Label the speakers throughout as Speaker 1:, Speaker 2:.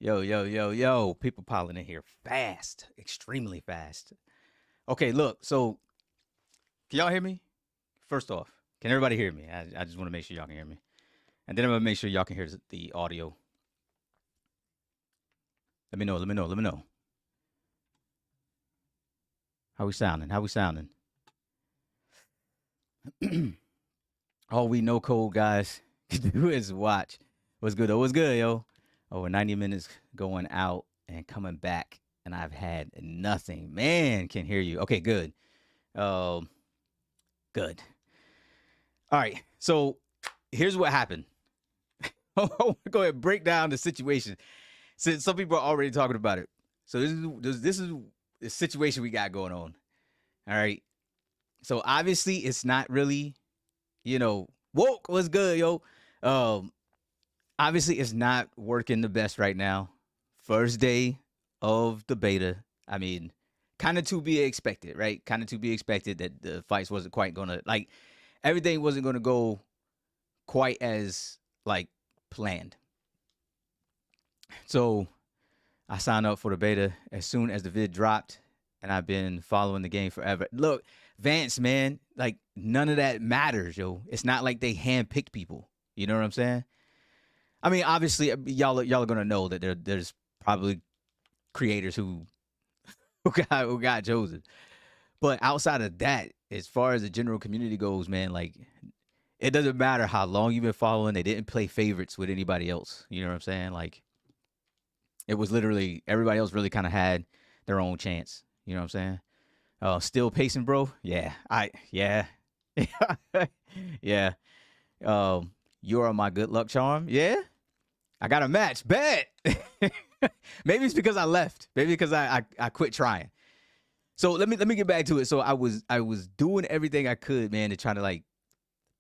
Speaker 1: Yo, yo, yo, yo. People piling in here fast, extremely fast. Okay, look. So, can y'all hear me? First off, can everybody hear me? I just want to make sure y'all can hear me. And then I'm going to make sure y'all can hear the audio. Let me know. Let me know. Let me know. How we sounding? How we sounding? All we no code guys can do is watch. What's good, though? What's good, yo? Over 90 minutes going out and coming back, and I've had nothing. Man, can hear you. Okay, good. Um, good. All right. So here's what happened. Go ahead and break down the situation. Since some people are already talking about it. So this is the situation we got going on. All right. So obviously it's not really, woke. What's good, yo? Um, Obviously it's not working the best right now. First day of the beta. I mean, kind of to be expected, right? Kind of to be expected that the fights wasn't quite gonna like everything wasn't gonna go quite as like planned. So I signed up for the beta as soon as the vid dropped, and I've been following the game forever. Look, Vance, man, like none of that matters, yo. It's not like they handpicked people. You know what I'm saying? I mean, obviously, y'all are gonna know that there's probably creators who got chosen, but outside of that, as far as the general community goes, man, like it doesn't matter how long you've been following. They didn't play favorites with anybody else. You know what I'm saying? Like it was literally everybody else really kind of had their own chance. You know what I'm saying? Still pacing, bro. Yeah, yeah. You are my good luck charm. Yeah, I got a match. Bet. Maybe it's because I left. Maybe because I quit trying. So let me get back to it. So I was doing everything I could, man, to try to like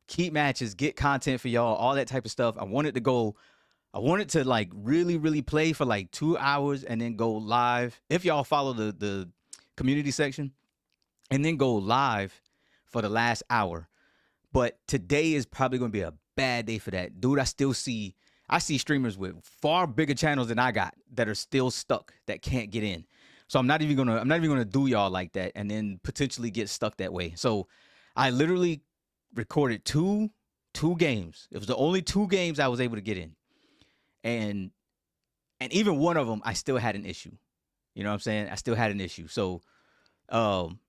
Speaker 1: keep matches, get content for y'all, all that type of stuff. I wanted to like really, really play for like 2 hours and then go live. If y'all follow the community section, and then go live for the last hour. But today is probably gonna be a bad day for that. Dude, I see streamers with far bigger channels than I got that are still stuck, that can't get in. So I'm not even gonna do y'all like that and then potentially get stuck that way. So I literally recorded two games. It was the only two games I was able to get in. And even one of them I still had an issue. You know what I'm saying? I still had an issue. So um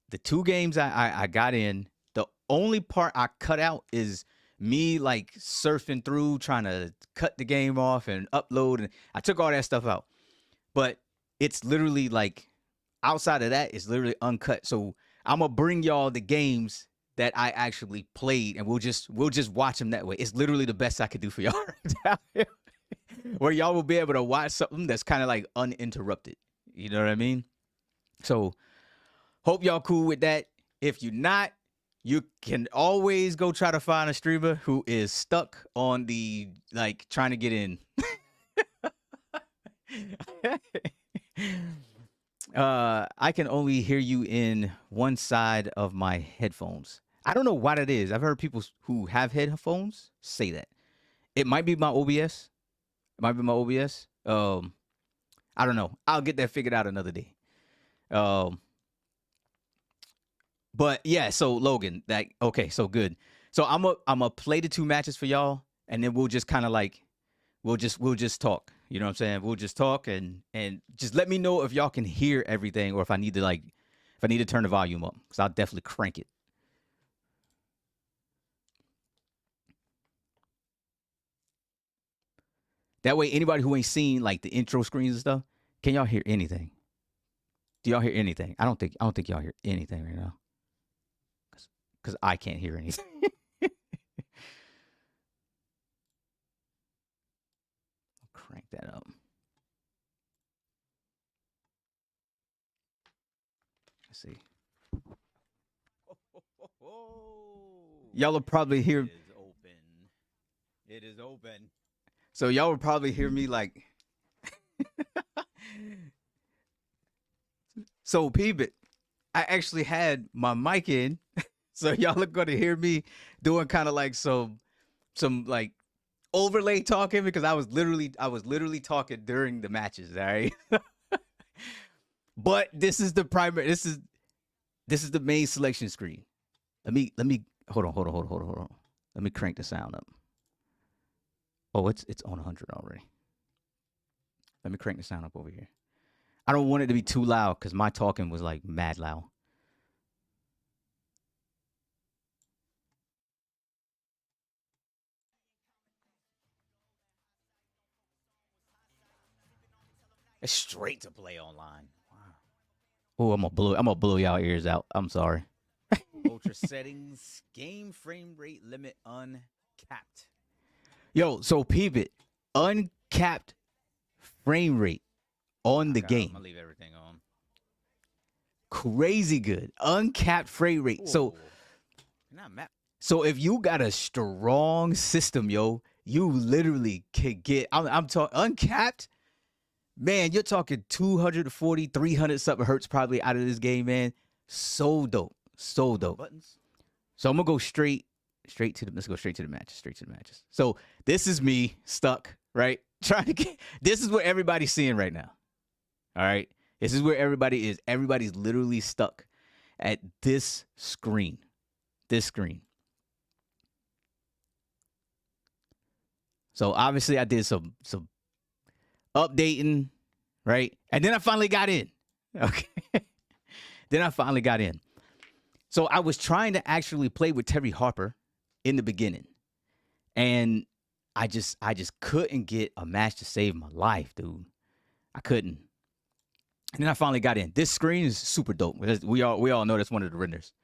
Speaker 1: the two games I got in, the only part I cut out is me like surfing through trying to cut the game off and upload, and I took all that stuff out. But it's literally like outside of that, it's literally uncut. So I'm gonna bring y'all the games that I actually played, and we'll just watch them that way. It's literally the best I could do for y'all right now. Where y'all will be able to watch something that's kind of like uninterrupted. You know what I mean? So hope y'all cool with that. If you're not, you can always go try to find a streamer who is stuck on the like trying to get in. I can only hear you in one side of my headphones. I don't know why that is. I've heard people who have headphones say that. It might be my OBS. It might be my OBS. I don't know. I'll get that figured out another day. Um, but yeah, so Logan, like okay, so good. So I'm a play the two matches for y'all, and then we'll just kind of like we'll just talk. You know what I'm saying? We'll just talk and just let me know if y'all can hear everything or if I need to like if I need to turn the volume up because I'll definitely crank it. That way, anybody who ain't seen like the intro screens and stuff, can y'all hear anything? Do y'all hear anything? I don't think y'all hear anything right now because I can't hear anything. Crank that up. Let's see. Y'all will probably hear.
Speaker 2: It is open. It is open.
Speaker 1: So y'all will probably hear me like. So peep it. I actually had my mic in, so y'all are gonna hear me doing kind of like some like overlay talking because I was literally talking during the matches. All right. But this is the primary. This is the main selection screen. Let me hold on. Let me crank the sound up. Oh, it's on 100 already. Let me crank the sound up over here. I don't want it to be too loud because my talking was like mad loud.
Speaker 2: It's straight to play online. Wow.
Speaker 1: Oh, I'm gonna blow y'all ears out. I'm sorry.
Speaker 2: Ultra settings, game frame rate limit uncapped.
Speaker 1: Yo, so peep it. Uncapped frame rate on the game.
Speaker 2: I'm gonna leave everything on.
Speaker 1: Crazy good. Uncapped frame rate.
Speaker 2: Ooh. Not map.
Speaker 1: So if you got a strong system, yo, you literally can get. I'm talking uncapped. Man, you're talking 240, 300 something hertz probably out of this game, man. So dope. So dope.
Speaker 2: Buttons.
Speaker 1: So I'm gonna go straight to the. Let's go straight to the matches. So this is me stuck, right? Trying to get. This is what everybody's seeing right now. All right, this is where everybody is. Everybody's literally stuck at this screen. This screen. So obviously I did some updating, right? And then I finally got in. Okay. Then I finally got in. So I was trying to actually play with Terry Harper in the beginning. And I just couldn't get a match to save my life, dude. I couldn't. And then I finally got in. This screen is super dope. We all know that's one of the renders.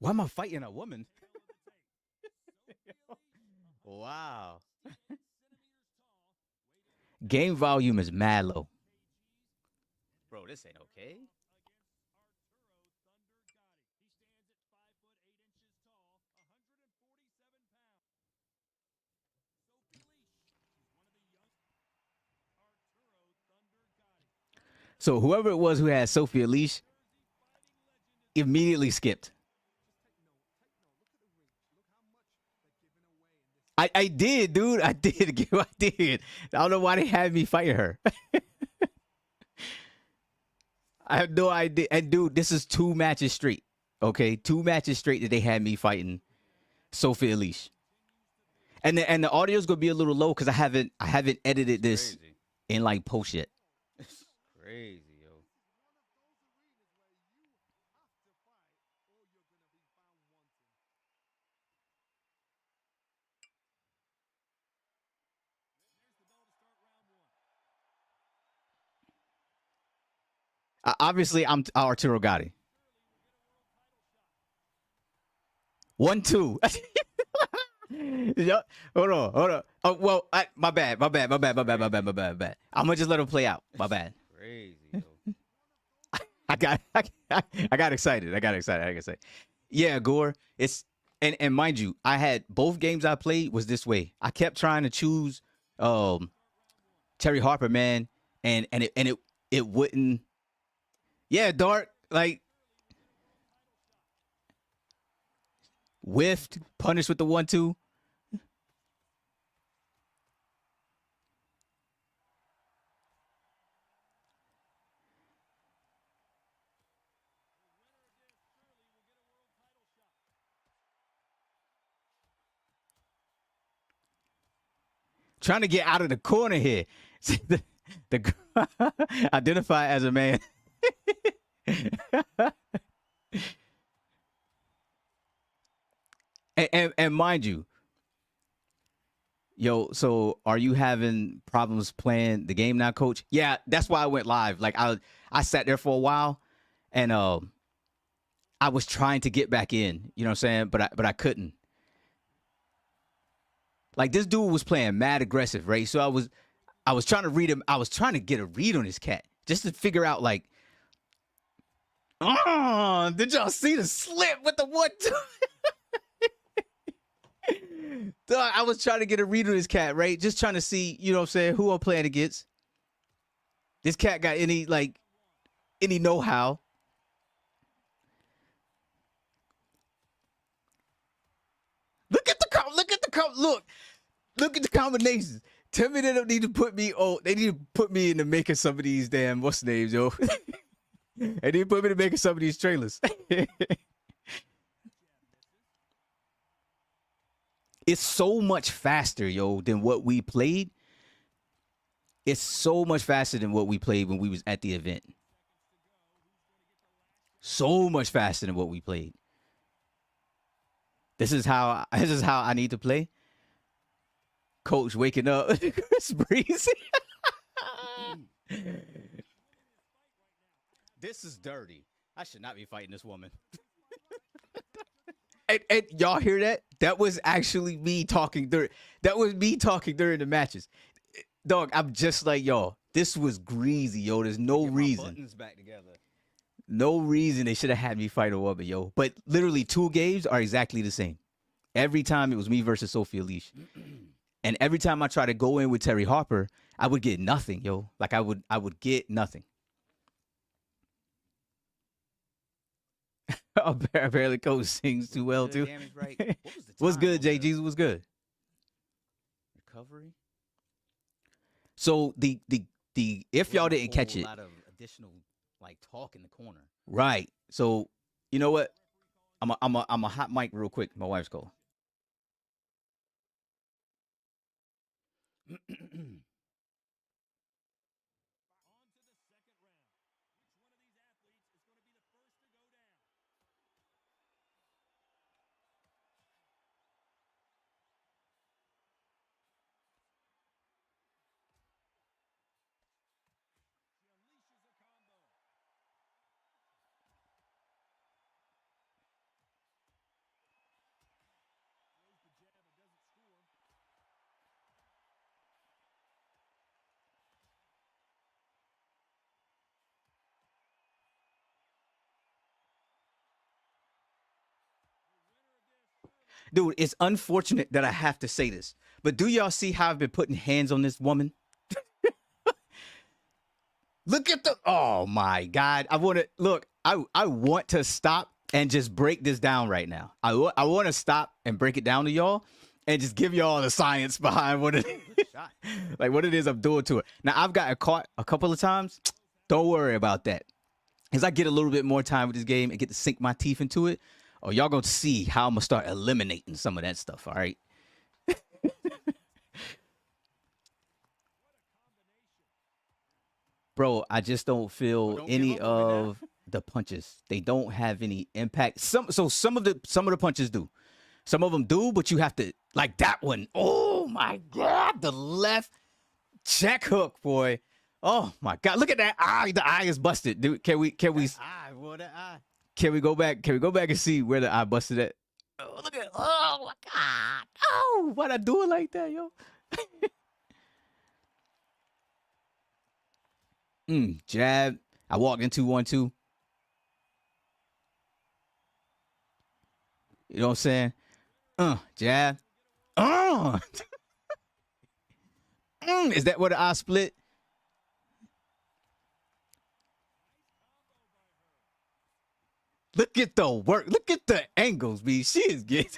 Speaker 1: Why am I fighting a woman? Wow. Game volume is mad low.
Speaker 2: Bro, this ain't okay.
Speaker 1: So whoever it was who had Sophia Leash immediately skipped. I did, dude. I did. I did. I don't know why they had me fighting her. I have no idea. And dude, this is 2 matches straight. Okay, 2 matches straight that they had me fighting Sophia Leash. And the audio's gonna be a little low because I haven't edited this in like post yet.
Speaker 2: It's crazy, yo.
Speaker 1: Obviously, I'm Arturo Gatti. 1-2. Yo, hold on. Oh well, my bad. I'm gonna just let him play out. My bad.
Speaker 2: Crazy, yo.
Speaker 1: I got excited. Like I said, yeah, Gore. It's and mind you, I had both games I played was this way. I kept trying to choose Terry Harper, man, and it wouldn't. Yeah, Dark, like whiffed, punished with the 1-2. Trying to get out of the corner here. the identify as a man. and mind you, yo, so are you having problems playing the game now, Coach? Yeah, that's why I went live. Like I sat there for a while, and I was trying to get back in. You know what I'm saying? But I couldn't. Like this dude was playing mad aggressive, right? So I was trying to read him. I was trying to get a read on his cat just to figure out like, oh, did y'all see the slip with the 1-2? I was trying to get a read on his cat, right? Just trying to see, you know what I'm saying, who I'm playing against. This cat got any like any know-how. Look at the combinations. Tell me they don't need to put me on. They need to put me into making some of these damn what's the names, yo. They need to put me to making some of these trailers. It's so much faster, yo, than what we played. It's so much faster than what we played when we was at the event. So much faster than what we played. This is how I need to play. Coach waking up. Chris Breezy. This is dirty. I should not be fighting this woman. And y'all hear that? That was actually me talking during. That was me talking during the matches. Dog, I'm just like y'all. This was greasy, yo. There's no reason.
Speaker 2: Buttons back together.
Speaker 1: No reason they should have had me fight a woman, yo. But literally 2 games are exactly the same. Every time it was me versus Sophia Leash. And every time I try to go in with Terry Harper, I would get nothing, yo. Like I would get nothing. Apparently Coach sings too well too.
Speaker 2: Right.
Speaker 1: What's good, Jay Jesus? What's good?
Speaker 2: Recovery.
Speaker 1: So the if y'all didn't catch it,
Speaker 2: a lot of additional like talk in the corner.
Speaker 1: right? So you know what? I'm a hot mic real quick. My wife's call. Dude, it's unfortunate that I have to say this, but do y'all see how I've been putting hands on this woman? Look at the, oh my God. I want to stop and just break this down right now. I want to stop and break it down to y'all and just give y'all the science behind what it is. Like what it is I'm doing to it. Now, I've gotten caught a couple of times. Don't worry about that. As I get a little bit more time with this game and get to sink my teeth into it, oh, y'all gonna see how I'm gonna start eliminating some of that stuff, all right? Bro, I just don't feel any of the punches. They don't have any impact. Some of the punches do. Some of them do, but you have to, like that one. Oh my God, the left check hook, boy. Oh my God, look at that eye. The eye is busted. Dude, can we
Speaker 2: Eye, what an eye.
Speaker 1: Can we go back and see where the eye busted at? Oh, look at, oh my God. Oh, why'd I do it like that, yo? Jab. I walked into 1-2. You know what I'm saying? Jab. Is that where the eye split? Look at the work. Look at the angles, B. She is getting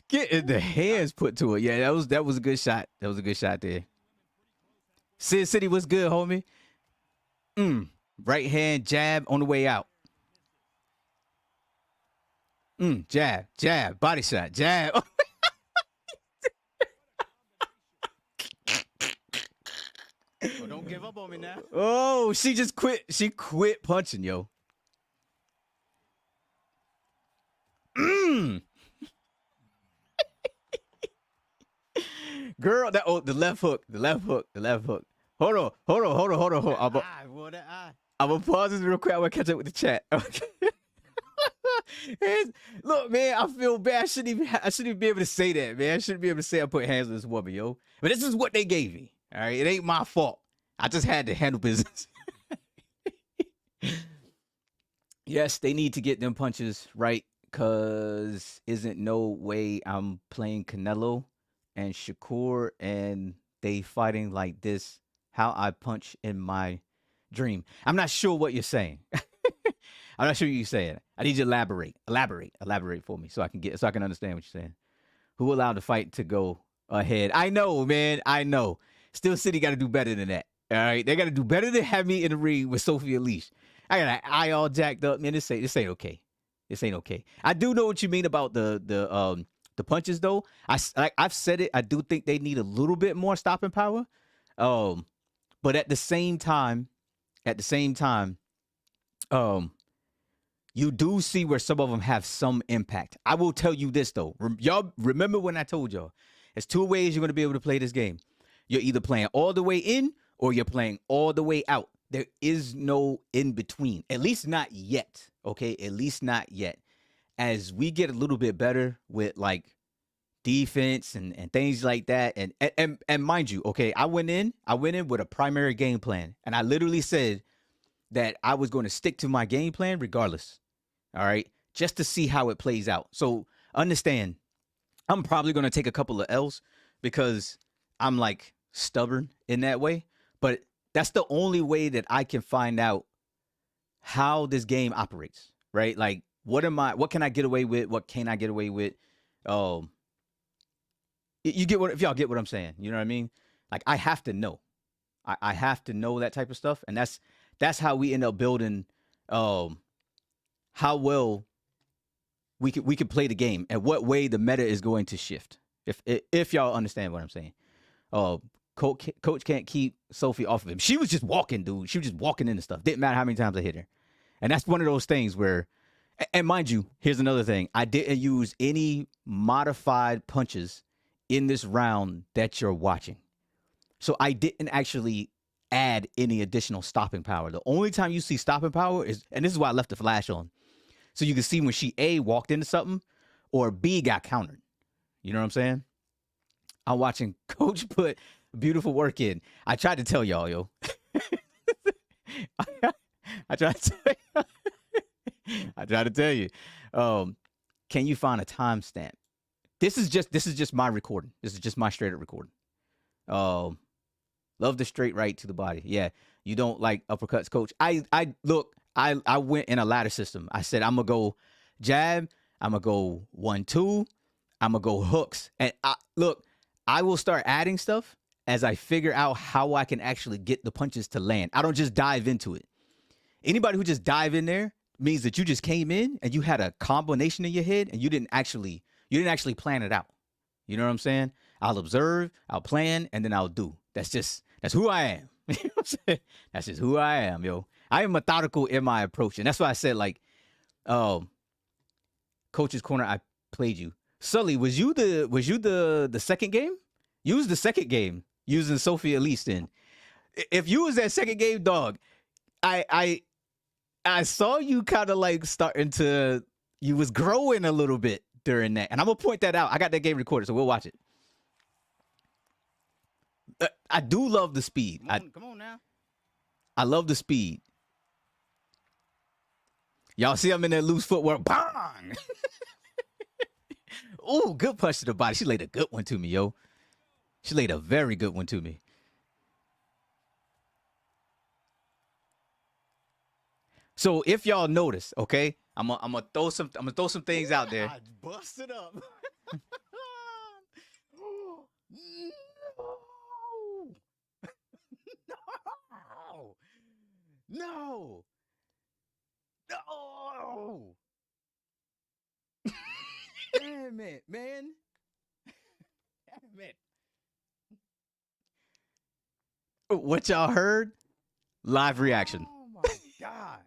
Speaker 1: getting the hands put to it. Yeah, that was a good shot. That was a good shot there. Sid City, what's good, homie? Right hand jab on the way out. Jab, body shot, jab.
Speaker 2: Well, don't give up on me now.
Speaker 1: Oh, she just quit. She quit punching, yo. Girl, the left hook. Hold on.
Speaker 2: What an eye.
Speaker 1: I'm gonna pause this real quick. I'm gonna catch up with the chat. Okay. Look, man, I feel bad. I shouldn't even be able to say that, man. I shouldn't be able to say I put hands on this woman, yo. But this is what they gave me. All right, it ain't my fault. I just had to handle business. Yes, they need to get them punches right, cause isn't no way I'm playing Canelo and Shakur and they fighting like this how I punch in my dream. I'm not sure what you're saying. I'm not sure what you're saying. I need you to elaborate for me, so I can understand what you're saying. Who allowed the fight to go ahead? I know, man. I know. Steel City got to do better than that. All right, they got to do better than have me in the ring with Sophia Leash. I got an eye all jacked up, man. This ain't okay. This ain't okay. I do know what you mean about the punches, though. I've said it. I do think they need a little bit more stopping power. But at the same time, you do see where some of them have some impact. I will tell you this though. Y'all remember when I told y'all, there's two ways you're going to be able to play this game. You're either playing all the way in or you're playing all the way out. There is no in between, at least not yet. Okay, at least not yet. As we get a little bit better with like defense and things like that, and mind you, okay, I went in with a primary game plan, and I literally said that I was going to stick to my game plan regardless. All right, just to see how it plays out. So understand, I'm probably going to take a couple of L's because I'm like stubborn in that way, but that's the only way that I can find out how this game operates, right? Like, what can I get away with? What can I get away with? You get if y'all get what I'm saying, you know what I mean? Like, I have to know. I have to know that type of stuff. And that's how we end up building how well we could play the game and what way the meta is going to shift. If y'all understand what I'm saying. Coach can't keep Sophie off of him. She was just walking, dude. She was just walking into stuff. Didn't matter how many times I hit her. And that's one of those things where, and mind you, here's another thing. I didn't use any modified punches in this round that you're watching. So I didn't actually add any additional stopping power. The only time you see stopping power is, and this is why I left the flash on, so you can see when she A, walked into something, or B, got countered. You know what I'm saying? I'm watching Coach put beautiful work in. I tried to tell y'all, yo. I tried to tell you. Can you find a timestamp? This is just my recording. This is just my straight up recording. Love the straight right to the body. Yeah, you don't like uppercuts, Coach. I went in a ladder system. I said I'm gonna go jab. I'm gonna go 1-2. I'm gonna go hooks. And I will start adding stuff as I figure out how I can actually get the punches to land. I don't just dive into it. Anybody who just dive in there means that you just came in and you had a combination in your head and you didn't actually plan it out. You know what I'm saying? I'll observe, I'll plan, and then I'll do. That's who I am. You know what I'm saying? That's just who I am, yo. I am methodical in my approach. And that's why I said, like, Coach's Corner, I played you. Sully, was you the second game? You was the second game using Sophia Elise in. If you was that second game, dog, I saw you kind of like starting to, you was growing a little bit during that. And I'm going to point that out. I got that game recorded, so we'll watch it. I do love the speed.
Speaker 2: Come on now.
Speaker 1: I love the speed. Y'all see I'm in that loose footwork. Bang! Ooh, good punch to the body. She laid a good one to me, yo. She laid a very good one to me. So if y'all notice, okay, I'm gonna throw some things out there.
Speaker 2: I busted up. No. Damn it, man. Damn it.
Speaker 1: What y'all heard? Live reaction.
Speaker 2: Oh my God.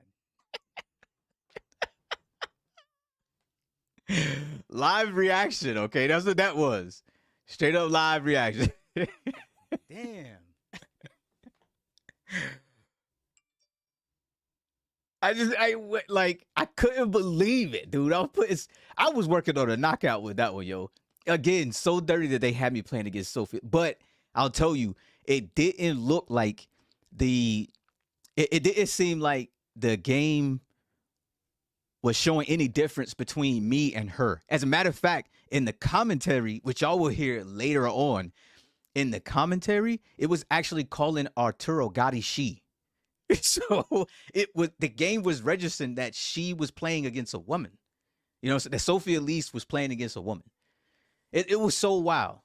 Speaker 1: Live reaction, okay? That's what that was. Straight up live reaction.
Speaker 2: Damn.
Speaker 1: I couldn't believe it, dude. I was working on a knockout with that one, yo. Again, so dirty that they had me playing against Sophie. But I'll tell you, it didn't look like it didn't seem like the game was showing any difference between me and her. As a matter of fact, in the commentary, which y'all will hear later on, in the commentary, it was actually calling Arturo Gotti she. So the game was registering that she was playing against a woman. You know, so that Sophie Elise was playing against a woman. It was so wild.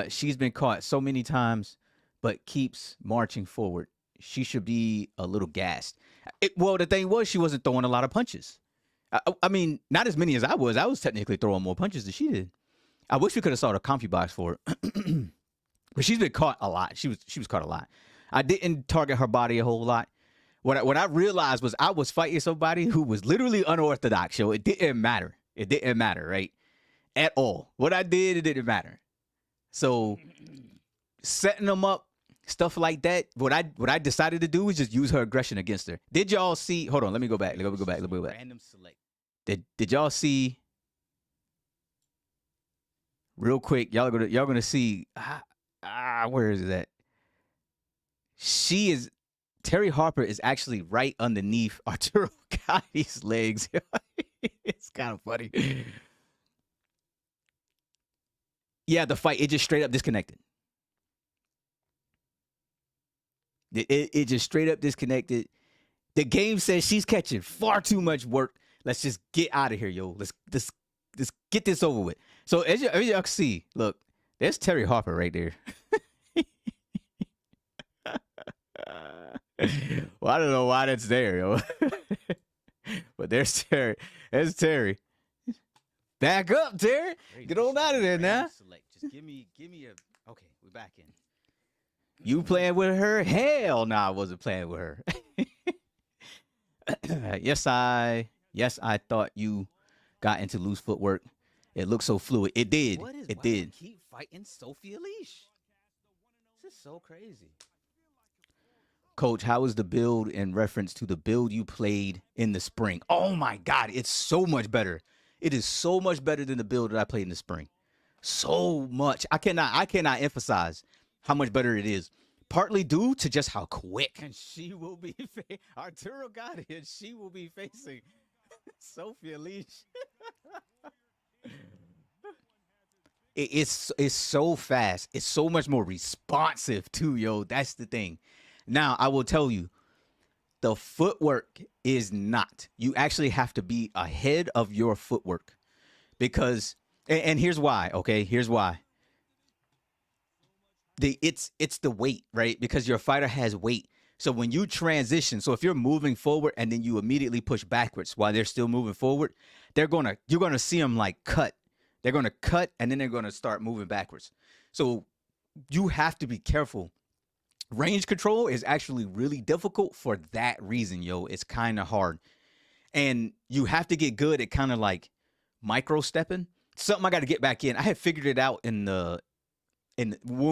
Speaker 1: She's been caught so many times, but keeps marching forward. She should be a little gassed. Well, the thing was, she wasn't throwing a lot of punches. I mean, not as many as I was. I was technically throwing more punches than she did. I wish we could have saw the CompuBox for it. But she's been caught a lot. She was caught a lot. I didn't target her body a whole lot. What I realized was I was fighting somebody who was literally unorthodox, yo. It didn't matter. It didn't matter, right? At all. What I did, it didn't matter. So setting them up, stuff like that, what I decided to do was just use her aggression against her. Did y'all see? Hold on, let me go back. Let me go back.
Speaker 2: Random select.
Speaker 1: Did y'all see? Real quick, y'all gonna see. Where is that? Terry Harper is actually right underneath Arturo Gotti's legs. It's kind of funny. Yeah, the fight, it just straight up disconnected. It just straight up disconnected. The game says she's catching far too much work. Let's just get out of here, yo. Let's get this over with. So as y'all can see, look, there's Terry Harper right there. Well, I don't know why that's there, yo. But there's Terry. There's Terry. Back up, Terry. Get on out of there now.
Speaker 2: Select. Just give me a. Okay, we're back in.
Speaker 1: You playing with her? Hell no, I wasn't playing with her. Yes, I thought you got into loose footwork. It looked so fluid. It did.
Speaker 2: Why
Speaker 1: It
Speaker 2: do you
Speaker 1: did.
Speaker 2: keep fighting Sophie Elise? This is so crazy.
Speaker 1: Coach, how is the build in reference to the build you played in the spring? Oh my God, it's so much better. It is so much better than the build that I played in the spring. So much. I cannot emphasize how much better it is. Partly due to just how quick.
Speaker 2: And she will be Arturo Gotti, and she will be facing Sophie Elise.
Speaker 1: It's so fast. It's so much more responsive too, yo. That's the thing. Now, I will tell you, the footwork is not. You actually have to be ahead of your footwork because, and here's why, okay? Here's why. It's the weight, right? Because your fighter has weight. So when you transition, so if you're moving forward and then you immediately push backwards while they're still moving forward, you're gonna see them like cut. They're gonna cut and then they're gonna start moving backwards. So you have to be careful. Range control is actually really difficult for that reason, yo. It's kind of hard. And you have to get good at kind of like micro stepping. Something I got to get back in. I had figured it out when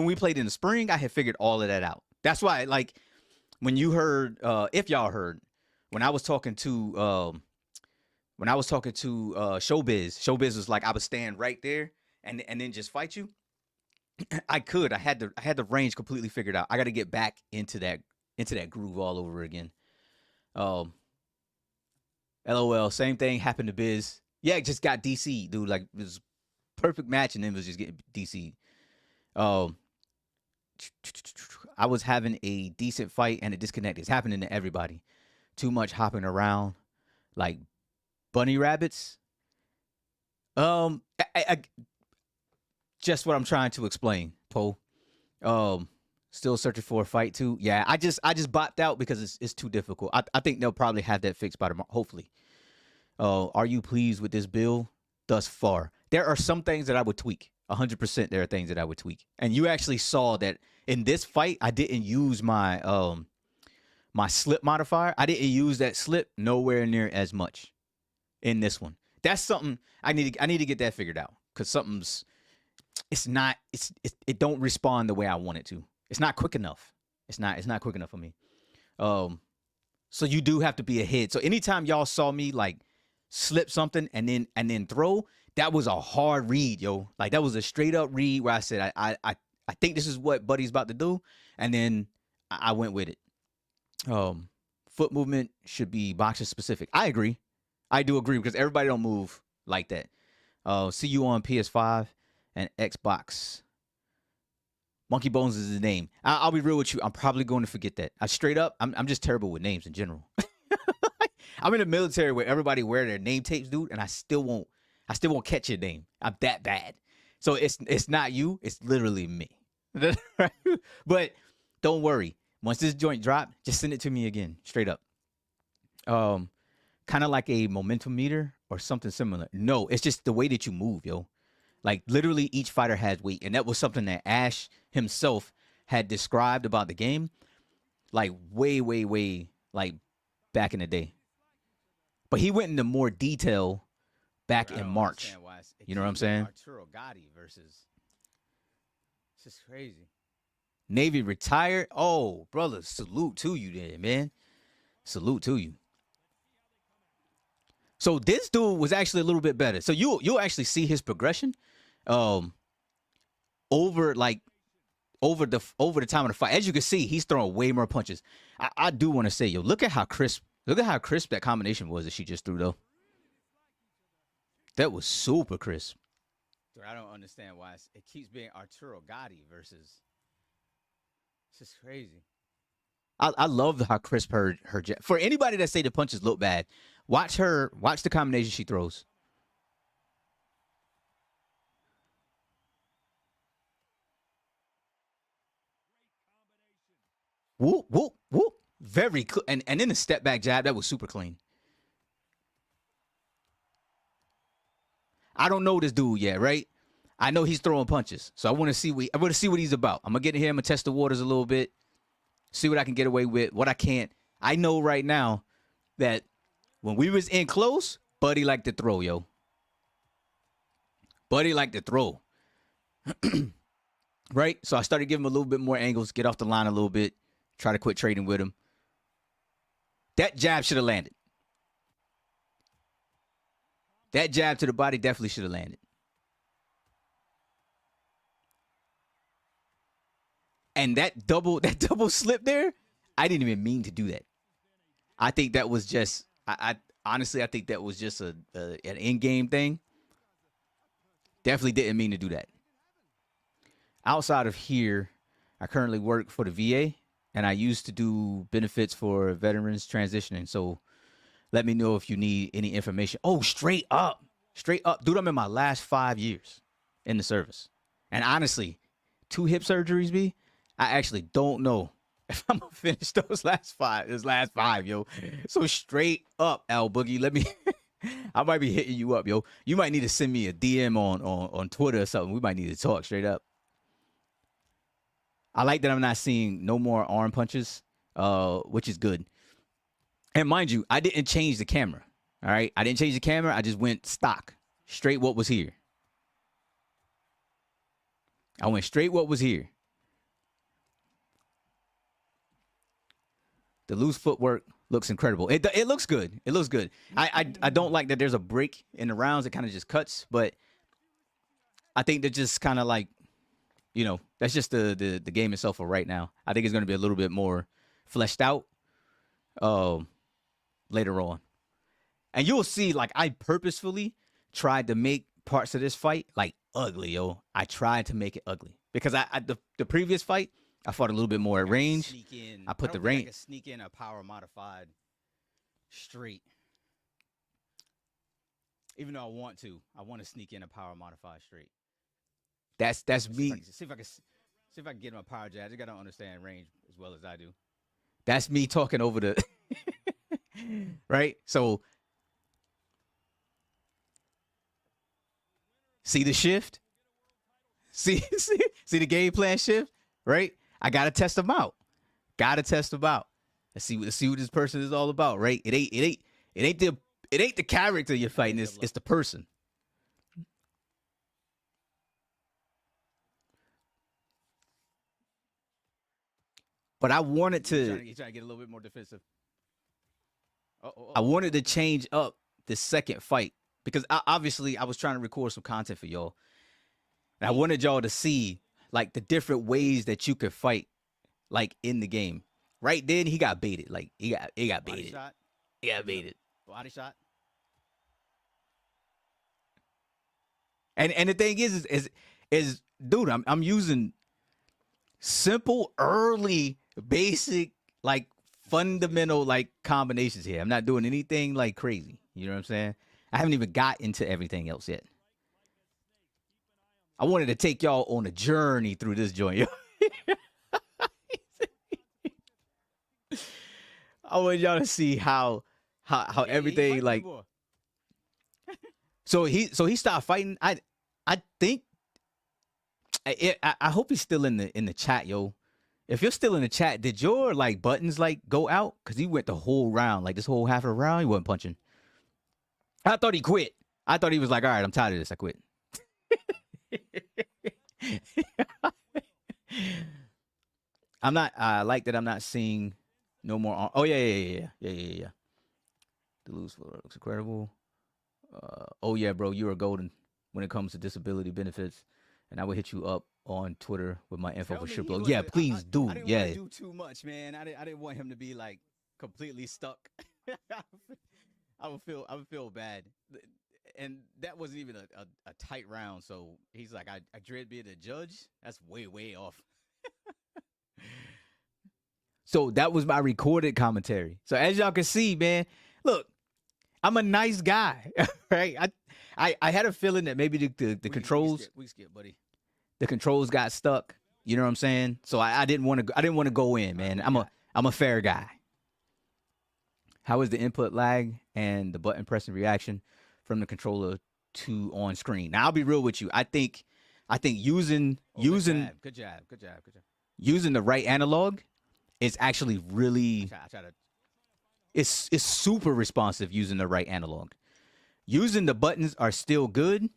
Speaker 1: we played in the spring, I had figured all of that out. That's why, like, when you heard, if y'all heard, when I was talking to Showbiz was like, I would stand right there and then just fight you. I had the range completely figured out. I got to get back into that groove all over again. LOL, same thing happened to Biz. Yeah, it just got DC, dude. Like, it was perfect match and then it was just getting DC. I was having a decent fight and it disconnected. It's happening to everybody. Too much hopping around like bunny rabbits. Just what I'm trying to explain, Poe. Still searching for a fight too. Yeah, I just bopped out because it's too difficult. I think they'll probably have that fixed by tomorrow, hopefully. Are you pleased with this build thus far? There are some things that I would tweak. 100% there are things that I would tweak. And you actually saw that in this fight, I didn't use my my slip modifier. I didn't use that slip nowhere near as much in this one. That's something I need to get that figured out because it don't respond the way I want it to. It's not quick enough. It's not quick enough for me. So you do have to be ahead. So anytime y'all saw me like slip something and then throw, that was a hard read, yo. Like that was a straight up read where I said I think this is what Buddy's about to do, and then I went with it. Foot movement should be boxer specific. I agree. I do agree because everybody don't move like that. See you on PS5 and Xbox. Monkey Bones is his name. I'll be real with you. I'm probably going to forget that. I straight up, I'm just terrible with names in general. I'm in the military where everybody wear their name tapes, dude, and I still won't catch your name. I'm that bad. So it's not you. It's literally me. But don't worry. Once this joint drop, just send it to me again, straight up. Kind of like a momentum meter or something similar. No, it's just the way that you move, yo. Like literally each fighter has weight. And that was something that Ash himself had described about the game. Like way, way, way like back in the day. But he went into more detail back in March. You know what I'm saying?
Speaker 2: Arturo Gatti versus. It's just crazy.
Speaker 1: Navy retired. Oh, brother, salute to you there, man. Salute to you. So this dude was actually a little bit better. So you'll actually see his progression over the time of the fight. As you can see, he's throwing way more punches. I do want to say, yo, look at how crisp that combination was that she just threw, though. That was super crisp.
Speaker 2: Dude, I don't understand why it keeps being Arturo Gatti versus. It's just crazy.
Speaker 1: I love how crisp her jab. For anybody that say the punches look bad, watch the combination she throws. Whoop, whoop, whoop. Very clean. And then the step back jab, that was super clean. I don't know this dude yet, right? I know he's throwing punches. So I want to see what he's about. I'm gonna get in here, I'm gonna test the waters a little bit. See what I can get away with, what I can't. I know right now that when we was in close, Buddy liked to throw, yo. Buddy liked to throw. Right? So I started giving him a little bit more angles, get off the line a little bit, try to quit trading with him. That jab should have landed. That jab to the body definitely should have landed. And that double slip there, I didn't even mean to do that. I think that was just, I honestly, I think that was just an in-game thing. Definitely didn't mean to do that. Outside of here, I currently work for the VA, and I used to do benefits for veterans transitioning. So let me know if you need any information. Oh, straight up. Dude, I'm in my last 5 years in the service. And honestly, 2 hip surgeries, B, I actually don't know if I'm going to finish those last five, yo. So straight up, Al Boogie, let me, I might be hitting you up, yo. You might need to send me a DM on Twitter or something. We might need to talk straight up. I like that I'm not seeing no more arm punches, which is good. And mind you, I didn't change the camera. All right. I didn't change the camera. I just went stock. Straight what was here. I went straight what was here. The loose footwork looks incredible. It looks good. It looks good. I don't like that there's a break in the rounds. It kind of just cuts. But I think they're just kind of like, you know, that's just the game itself for right now. I think it's going to be a little bit more fleshed out later on. And you'll see, like, I purposefully tried to make parts of this fight, like, ugly, yo. I tried to make it ugly. Because the previous fight, I fought a little bit more at range. I put the range.
Speaker 2: I can sneak in a power modified straight. Even though I want to sneak in a power modified straight.
Speaker 1: That's me.
Speaker 2: See if I can get him a power jab. You got to understand range as well as I do.
Speaker 1: That's me talking over the right. So see the shift. See the game plan shift. Right. I gotta test them out. Let's see what this person is all about. Right. It ain't the character you're fighting. It's the person. But I wanted to.
Speaker 2: You're trying to get a little bit more defensive.
Speaker 1: I wanted to change up the second fight because obviously I was trying to record some content for y'all, and I wanted y'all to see like the different ways that you could fight, like in the game. Right then, he got baited. Like he got baited.
Speaker 2: Shot.
Speaker 1: He got baited.
Speaker 2: Body shot.
Speaker 1: And the thing is dude, I'm using simple, early, basic, like fundamental, like combinations here. I'm not doing anything like crazy. You know what I'm saying? I haven't even got into everything else yet. I wanted to take y'all on a journey through this joint. I want y'all to see how everything like. So he stopped fighting. I think. I hope he's still in the chat, yo. If you're still in the chat, did your like buttons like go out? Cause he went the whole round, like this whole half of the round, he wasn't punching. I thought he quit. I thought he was like, all right, I'm tired of this. I quit. I'm not. I like that I'm not seeing no more. Oh yeah. The lose looks incredible. Oh yeah, bro, you are golden when it comes to disability benefits, and I will hit you up on Twitter with my info for sure. Yeah, please do.
Speaker 2: I didn't
Speaker 1: Yeah,
Speaker 2: want to do too much, man. I didn't want him to be like completely stuck. I would feel bad, and that wasn't even a tight round. So he's like, I dread being a judge. That's way off.
Speaker 1: So that was my recorded commentary. So as y'all can see, man, look, I'm a nice guy, right? I had a feeling that maybe the controls
Speaker 2: we skip, buddy.
Speaker 1: The controls got stuck. You know what I'm saying? So I didn't want to go in, man. I'm a fair guy. How is the input lag and the button pressing reaction from the controller to on screen? Now I'll be real with you. I think using
Speaker 2: good job.
Speaker 1: using the right analog is actually really
Speaker 2: I try to.
Speaker 1: it's super responsive using the right analog. Using the buttons are still good,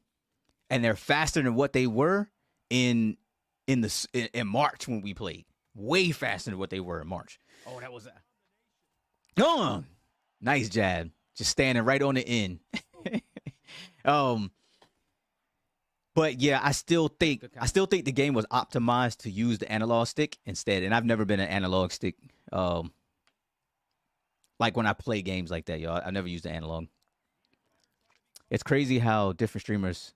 Speaker 1: and they're faster than what they were in March when we played. Way faster than what they were in March.
Speaker 2: Oh, that was that.
Speaker 1: Oh, nice jab. Just standing right on the end. But yeah, I still think the game was optimized to use the analog stick instead. And I've never been an analog stick. Like when I play games like that, y'all. I've never used the analog. It's crazy how different streamers'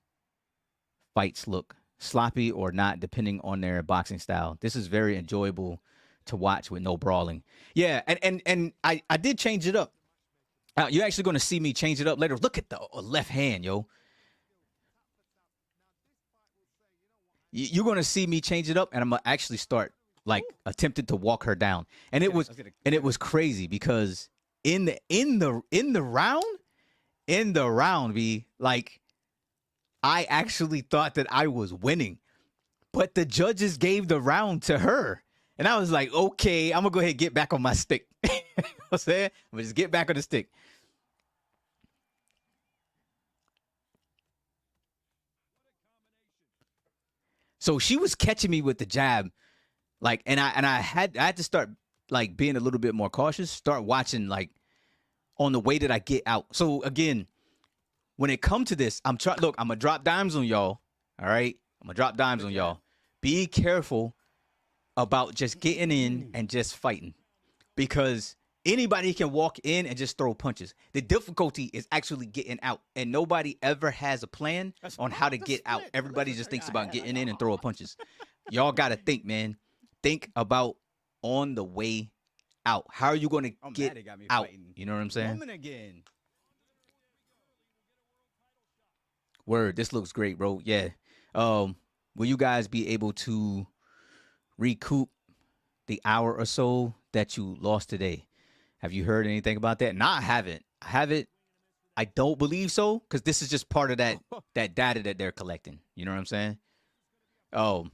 Speaker 1: fights look, sloppy or not, depending on their boxing style. This is very enjoyable to watch with no brawling. Yeah, and I did change it up. You're actually going to see me change it up later. Look at the left hand, yo. You're going to see me change it up, and I'm going to actually start like attempting to walk her down. And it was crazy because in the round, like I actually thought that I was winning, but the judges gave the round to her. And I was like, okay, I'm going to go ahead and get back on my stick. You know what I'm saying? I'm going to just get back on the stick. So she was catching me with the jab. Like, and I had to start like being a little bit more cautious, start watching like on the way that I get out. So again, when it comes to this, I'm gonna drop dimes on y'all. All right. I'm gonna drop dimes on y'all. Be careful about just getting in and just fighting, because anybody can walk in and just throw punches. The difficulty is actually getting out, and nobody ever has a plan on how to get out. Everybody just thinks about getting in and throwing punches. Y'all got to think, man. Think about on the way out. How are you going to get out? You know what I'm saying?
Speaker 2: Again.
Speaker 1: Word, this looks great, bro. Yeah. Will you guys be able to recoup the hour or so that you lost today? Have you heard anything about that? No, I haven't. I don't believe so, because this is just part of that data that they're collecting. You know what I'm saying? Oh,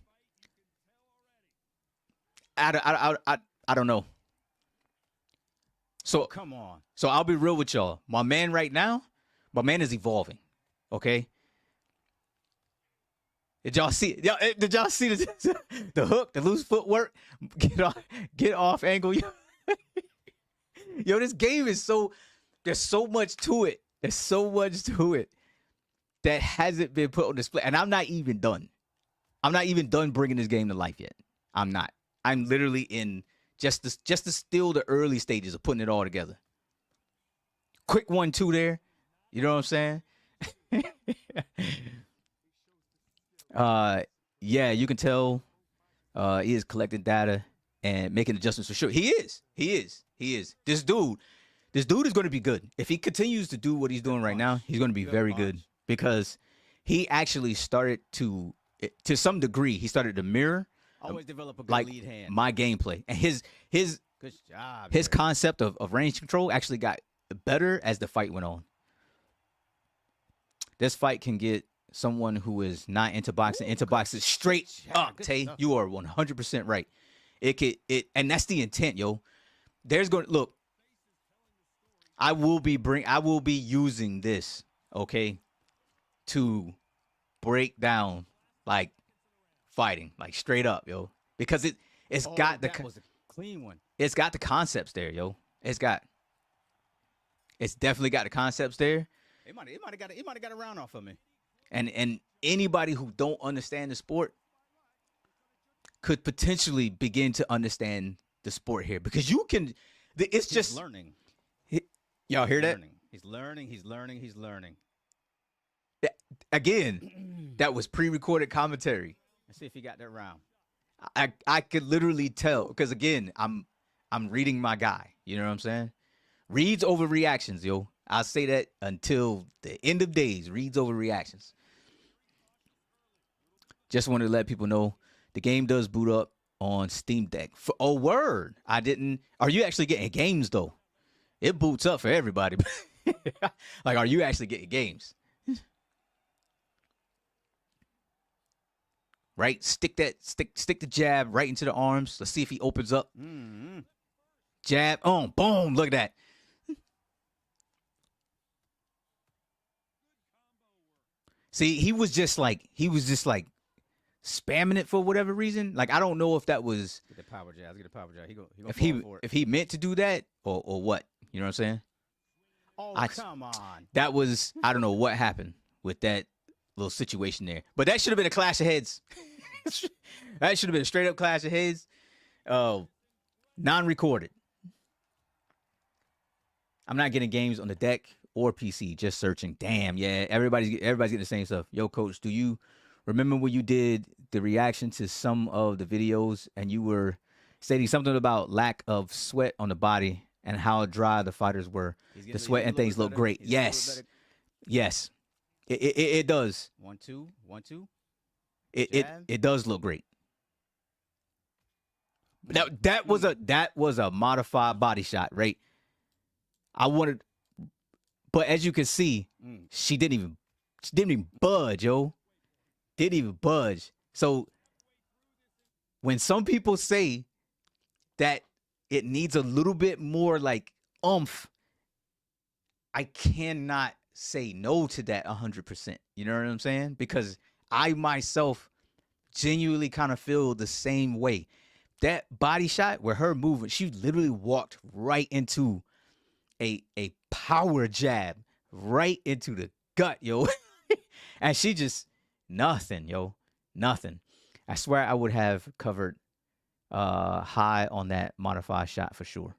Speaker 1: I don't know. So
Speaker 2: come on.
Speaker 1: So I'll be real with y'all. My man right now, is evolving. Okay. Did y'all see the hook, the loose footwork? Get off angle. Yo, this game is there's so much to it. There's so much to it that hasn't been put on display. And I'm not even done. I'm not even done bringing this game to life yet. I'm not. I'm literally in just still the early stages of putting it all together. Quick 1-2 there. You know what I'm saying? Yeah, you can tell He is collecting data and making adjustments for sure. He is. This dude is going to be good. If he continues to do what he's doing right now, he's going to be very good because he actually started to some degree, he started to mirror
Speaker 2: always develop a good
Speaker 1: like
Speaker 2: lead hand.
Speaker 1: my gameplay. And his
Speaker 2: Good job.
Speaker 1: his concept of range control actually got better as the fight went on. This fight can get someone who is not into boxing straight up. Tay,
Speaker 2: stuff.
Speaker 1: you are 100% right. And that's the intent, yo. Look. I will be using this, okay, to break down like fighting, like straight up, yo, because it's got the
Speaker 2: that was a clean one.
Speaker 1: It's got the concepts there, yo. It's definitely got the concepts there.
Speaker 2: It might have got a round off of me.
Speaker 1: And anybody who don't understand the sport could potentially begin to understand the sport here because you can. It's just
Speaker 2: learning.
Speaker 1: Y'all hear that?
Speaker 2: He's learning.
Speaker 1: Again, that was pre-recorded commentary.
Speaker 2: Let's see if he got that round.
Speaker 1: I could literally tell because again, I'm reading my guy. You know what I'm saying? Reads over reactions, yo. I'll say that until the end of days. Reads over reactions. Just wanted to let people know the game does boot up on Steam Deck. Word. I didn't. Are you actually getting games though? It boots up for everybody. Like, are you actually getting games? Right? Stick the jab right into the arms. Let's see if he opens up.
Speaker 2: Mm-hmm.
Speaker 1: Jab. Oh, boom. Look at that. See, he was just like spamming it for whatever reason. Like, I don't know if that was
Speaker 2: Get the power jab. Get the power jab.
Speaker 1: if he meant to do that or what. You know what I'm saying?
Speaker 2: Oh, come on.
Speaker 1: That was, I don't know what happened with that little situation there. But that should have been a clash of heads. That should have been a straight up clash of heads. Non-recorded. I'm not getting games on the deck or PC, just searching. Damn, yeah. Everybody's getting the same stuff. Yo, coach, do you remember when you did the reaction to some of the videos and you were stating something about lack of sweat on the body and how dry the fighters were? The sweat and things look great. Yes. Yes. It does.
Speaker 2: 1-2.
Speaker 1: It does look great. That was a modified body shot, right? But as you can see, she didn't even budge, yo. Didn't even budge. So when some people say that it needs a little bit more like oomph, I cannot say no to that 100%. You know what I'm saying? Because I myself genuinely kind of feel the same way. That body shot where her movement, she literally walked right into a power jab right into the gut, yo. And she just nothing, yo. Nothing. I swear I would have covered high on that modified shot for sure.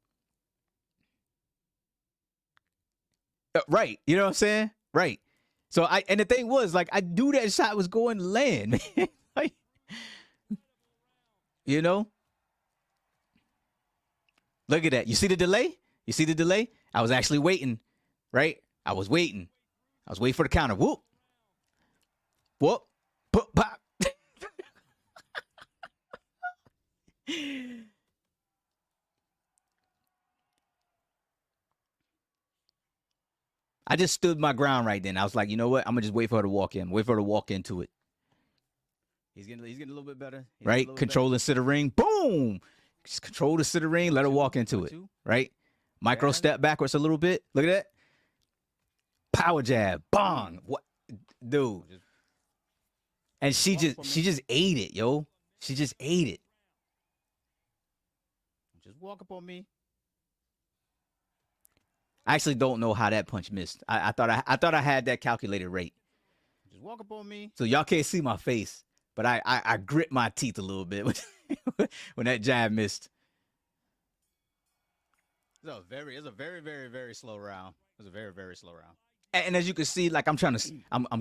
Speaker 1: Right. You know what I'm saying? Right. So and the thing was, like, I knew that shot was going to land, man. Like, you know? Look at that. You see the delay? I was actually waiting, right? I was waiting for the counter. Whoop. Whoop. Pop. Pop. I just stood my ground right then. I was like, you know what? I'm gonna just wait for her to walk in. Wait for her to walk into it.
Speaker 2: He's getting a little bit better.
Speaker 1: Right? Control the center ring. Boom. Just control the center ring. Let her walk into it. Right? Micro step backwards a little bit. Look at that. Power jab. Bong. What, dude? And she just ate it, yo. She just ate it.
Speaker 2: Just walk up on me.
Speaker 1: I actually don't know how that punch missed. I thought I had that calculated rate.
Speaker 2: Just walk up on me.
Speaker 1: So y'all can't see my face, but I grit my teeth a little bit when that jab missed.
Speaker 2: It was a very, very, very slow round. It was a very, very slow round.
Speaker 1: And as you can see, like I'm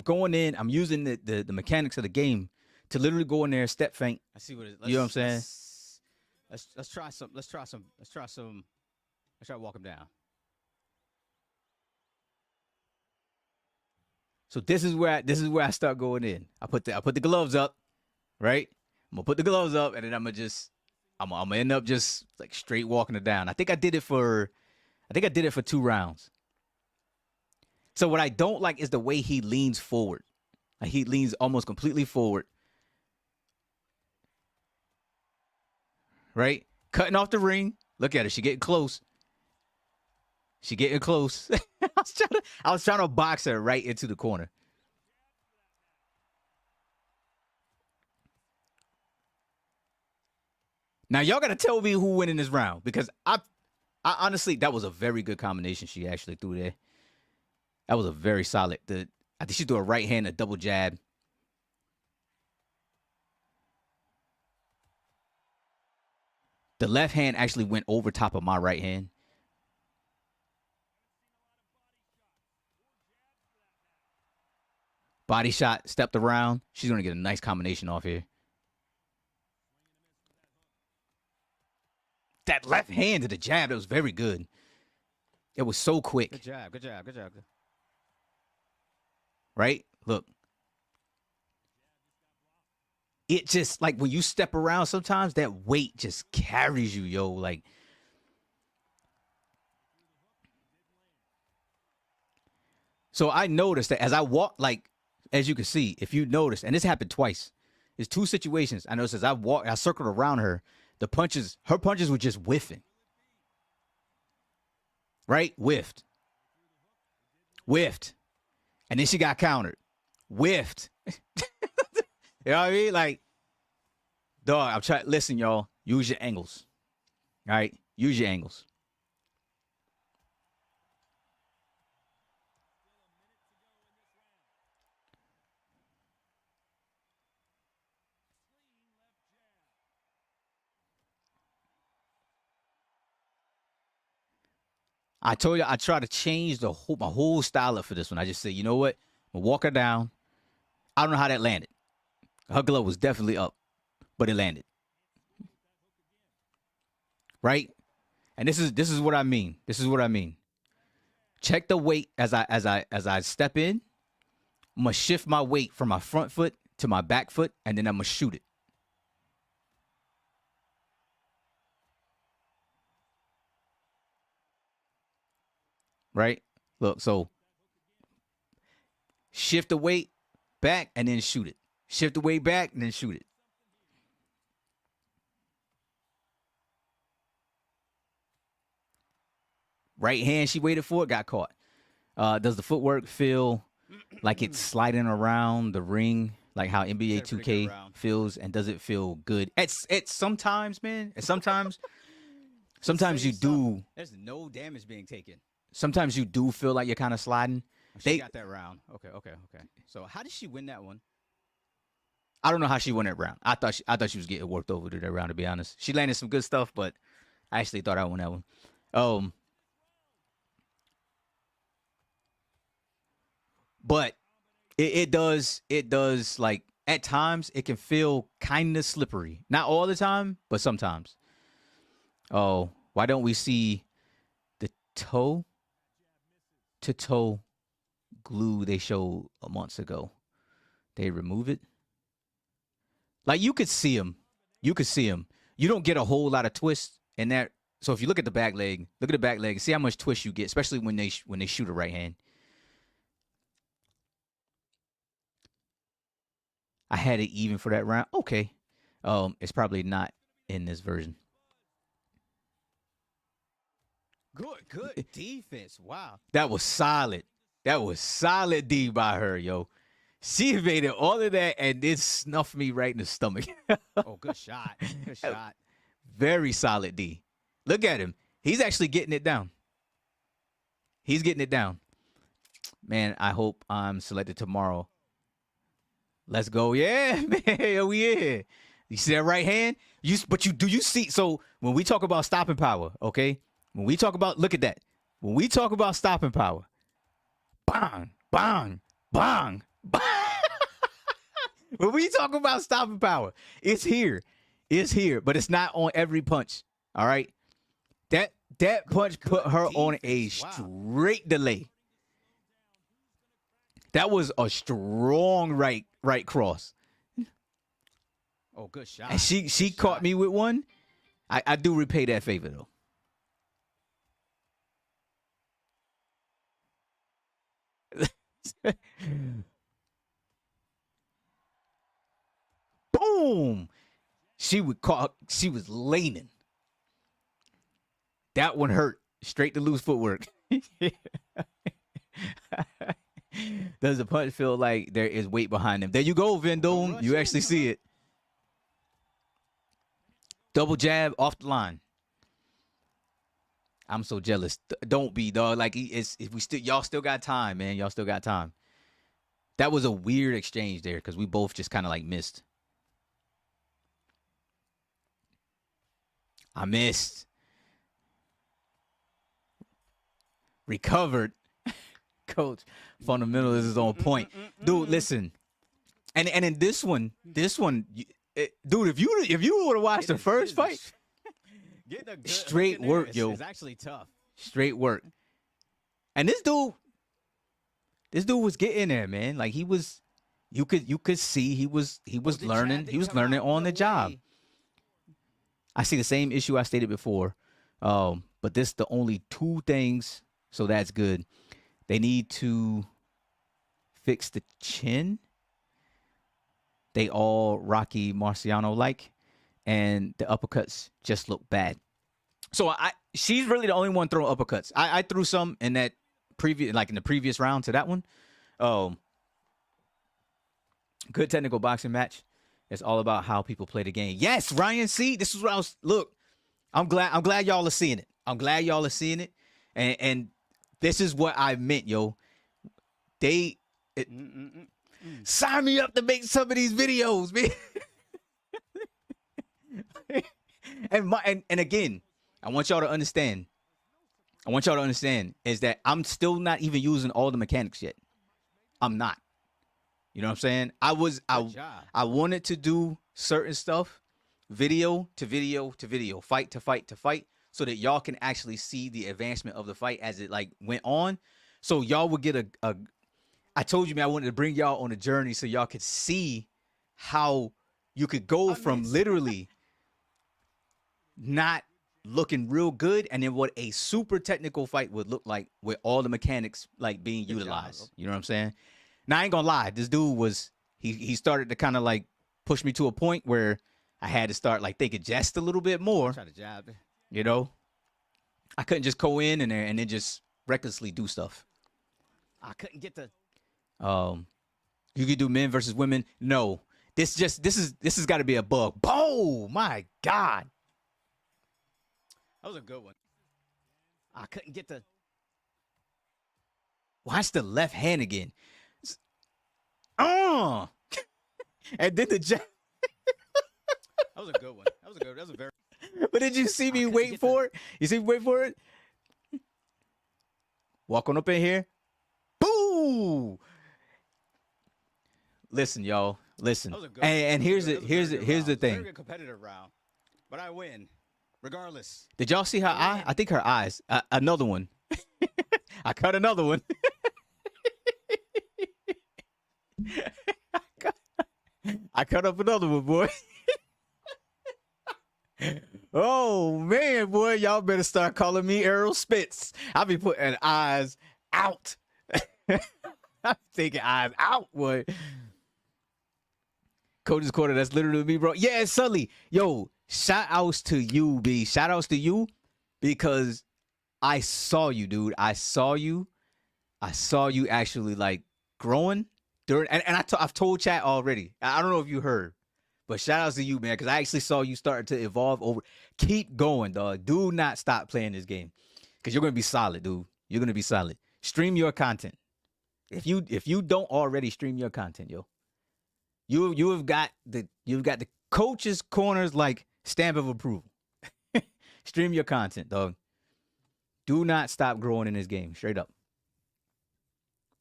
Speaker 1: going in, I'm using the mechanics of the game to literally go in there, step feint.
Speaker 2: I see what it is.
Speaker 1: You know what I'm saying?
Speaker 2: Let's try some. Let's try to walk him down.
Speaker 1: So this is where I start going in. I put the gloves up, right? I'm gonna put the gloves up, and then I'm gonna end up just like straight walking it down. I think I did it for 2 rounds. So what I don't like is the way he leans forward. Like he leans almost completely forward. Right? Cutting off the ring. Look at her. She getting close. She getting close. I was trying to box her right into the corner. Now y'all gotta tell me who win in this round, because I honestly, that was a very good combination she actually threw there. That was a very solid. I think she threw a right hand, a double jab. The left hand actually went over top of my right hand. Body shot, stepped around. She's going to get a nice combination off here. That left hand to the jab, that was very good. It was so quick.
Speaker 2: Good job. Good job. Good job.
Speaker 1: Right? Look. It just, like, when you step around, sometimes that weight just carries you, yo. Like, so I noticed that as I walk, like, as you can see, if you notice, and this happened twice. There's 2 situations. I noticed as I circled around her, her punches were just whiffing. Right? Whiffed. And then she got countered. Whiffed. You know what I mean? Like, dog, I'm trying. Listen, y'all. Use your angles. All right? Use your angles. I told you I try to change my whole style up for this one. I just said, you know what? I'm gonna walk her down. I don't know how that landed. Her glove was definitely up, but it landed. Right? And this is what I mean. This is what I mean. Check the weight as I step in. I'm gonna shift my weight from my front foot to my back foot, and then I'm gonna shoot it. Right? Look, so shift the weight back and then shoot it. Shift the weight back and then shoot it. Right hand, she waited for it, got caught. Does the footwork feel like it's sliding around the ring, like how NBA 2K feels, and does it feel good? It's sometimes, man. Sometimes you do.
Speaker 2: There's no damage being taken.
Speaker 1: Sometimes you do feel like you're kind of sliding.
Speaker 2: She got that round. Okay. So how did she win that one?
Speaker 1: I don't know how she won that round. I thought she was getting worked over to that round, to be honest. She landed some good stuff, but I actually thought I won that one. But it does like at times it can feel kind of slippery. Not all the time, but sometimes. Oh, why don't we see the toe to toe glue they showed months ago? They remove it. Like you could see them. You don't get a whole lot of twist in that. So if you look at the back leg, and see how much twist you get, especially when they shoot a right hand. I had it even for that round. Okay. It's probably not in this version.
Speaker 2: Good defense. Wow.
Speaker 1: That was solid. That was solid D by her, yo. She evaded all of that and then snuffed me right in the stomach.
Speaker 2: Oh, good shot. Good shot.
Speaker 1: Very solid D. Look at him. He's actually getting it down. He's getting it down. Man, I hope I'm selected tomorrow. Let's go. Yeah, man. We in. You see that right hand? You see? So when we talk about stopping power, okay? When we talk about, look at that. When we talk about stopping power, bang, bang, bang, bang. When we talk about stopping power, it's here. It's here, but it's not on every punch. All right. That punch put her on a straight delay. That was a strong right cross.
Speaker 2: Oh, good shot.
Speaker 1: And she caught me with one. I do repay that favor though. Boom. She was laning. That one hurt. Straight to loose footwork. Does the punch feel like there is weight behind him? There you go, Vendome. You actually see it. Double jab off the line. I'm so jealous. Don't be, dog. Like y'all still got time, man. Y'all still got time. That was a weird exchange there because we both just kind of like missed. I missed. Recovered. Coach, fundamentalist is on point. Dude, listen. And in this one, dude, if you would have watched the first fight, straight work, yo.
Speaker 2: It's actually tough.
Speaker 1: Straight work. And this dude was getting there, man. Like he was, you could see he was learning. He was learning on the job. I see the same issue I stated before, but this the only two things, so that's good. They need to fix the chin. They all Rocky Marciano like, and the uppercuts just look bad. So she's really the only one throwing uppercuts. I threw some in that in the previous round to that one. Good technical boxing match. It's all about how people play the game. Yes, Ryan. See, this is what I was. Look, I'm glad y'all are seeing it. I'm glad y'all are seeing it, and this is what I meant, yo. Sign me up to make some of these videos, man. and again, I want y'all to understand. Is that I'm still not even using all the mechanics yet. I'm not. You know what I'm saying? I wanted to do certain stuff, video to video to video, fight to fight to fight, so that y'all can actually see the advancement of the fight as it like went on. So y'all would get I told you, man, I wanted to bring y'all on a journey so y'all could see how you could go from literally not looking real good and then what a super technical fight would look like with all the mechanics like being utilized. You know what I'm saying? Now, I ain't gonna lie. This dude was, he started to kind of like push me to a point where I had to start like thinking just a little bit more.
Speaker 2: Try to jab.
Speaker 1: You know? I couldn't just go in there and then just recklessly do stuff.
Speaker 2: I couldn't get the...
Speaker 1: You could do men versus women. No. This has got to be a bug. Oh, my God.
Speaker 2: That was a good one. I couldn't get the...
Speaker 1: Watch the left hand again. And then the jab.
Speaker 2: That was a good one. That was a very...
Speaker 1: But did you see me wait for it? You see me wait for it? Walk on up in here. Boo! Listen, y'all. Listen. And here's the thing.
Speaker 2: Very good competitive round, but I win, regardless.
Speaker 1: Did y'all see her eye? I think her eyes. Another one. I cut another one. I cut up another one, boy. Oh, man, boy. Y'all better start calling me Errol Spitz. I'll be putting eyes out. I'm taking eyes out, boy. Coach's Corner, that's literally me, bro. Yeah, Sully. Yo, shout outs to you, B. Shout outs to you because I saw you, dude. I saw you actually like growing during, and I've told chat already. I don't know if you heard, but shout outs to you, man, because I actually saw you starting to evolve over. Keep going, dog. Do not stop playing this game because you're going to be solid, dude. You're going to be solid. Stream your content. If you don't already stream your content, yo, you've got the Coach's Corner's like stamp of approval. Stream your content, dog. Do not stop growing in this game, straight up.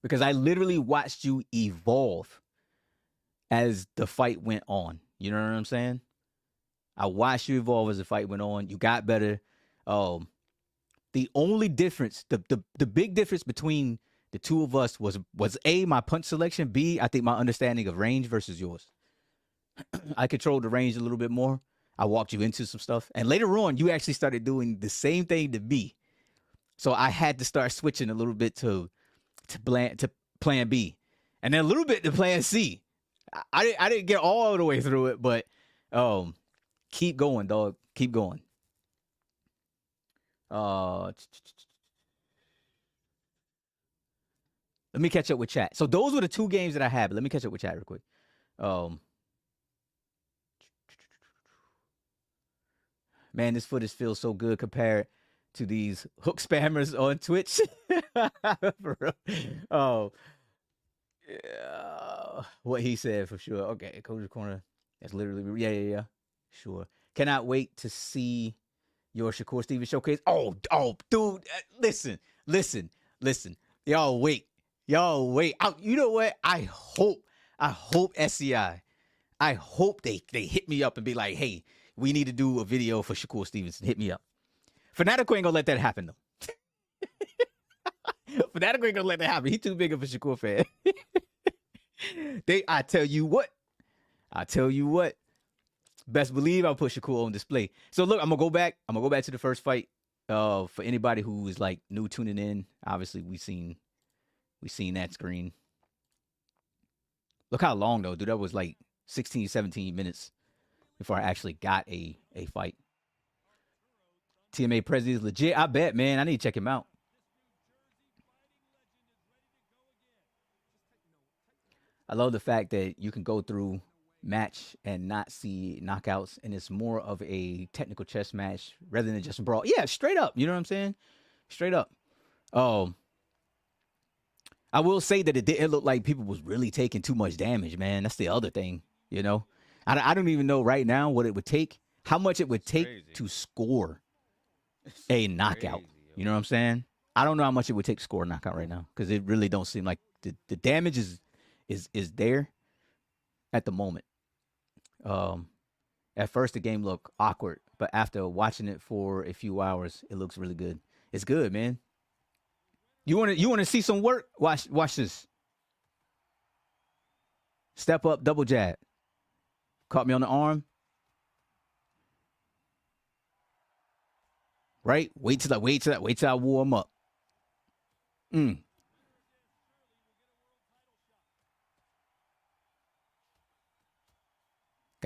Speaker 1: Because I literally watched you evolve. as the fight went on. You know what I'm saying? I watched you evolve as the fight went on. You got better. The only difference, the big difference between the two of us was A, my punch selection, B, I think my understanding of range versus yours. I controlled the range a little bit more. I walked you into some stuff. And later on, you actually started doing the same thing to me. So I had to start switching a little bit to plan B. And then a little bit to plan C. I didn't get all the way through it, but keep going, dog. Keep going. Let me catch up with chat. So those were the two games that I had, but let me catch up with chat real quick. Man, this footage feels so good compared to these hook spammers on Twitch. Oh, yeah. What he said for sure. Okay, Coach's Corner. That's literally, yeah. Sure. Cannot wait to see your Shakur Stevens showcase. Oh, dude. Listen. Y'all wait. You know what? I hope SCI. I hope they hit me up and be like, hey, we need to do a video for Shakur Stevenson. Hit me up. Fanatico ain't gonna let that happen, though. Fanatico ain't gonna let that happen. He too big of a Shakur fan. I tell you what. Best believe I'll put Shakur on display. So look, I'm gonna go back to the first fight. For anybody who is like new tuning in, obviously we seen that screen. Look how long though, dude. That was like 16, 17 minutes before I actually got a fight. TMA President is legit. I bet, man. I need to check him out. I love the fact that you can go through match and not see knockouts, and it's more of a technical chess match rather than just a brawl. Yeah, straight up. You know what I'm saying? Straight up. I will say that it didn't look like people was really taking too much damage, man. That's the other thing, you know? I don't even know right now what it would take, how much it would take to score a knockout. You know what I'm saying? I don't know how much it would take to score a knockout right now because it really don't seem like the damage is there at the moment. At first the game looked awkward, but after watching it for a few hours, it looks really good. It's good, man. You want to see some work? Watch this. Step up, double jab. Caught me on the arm. Right? Wait till I warm up. Got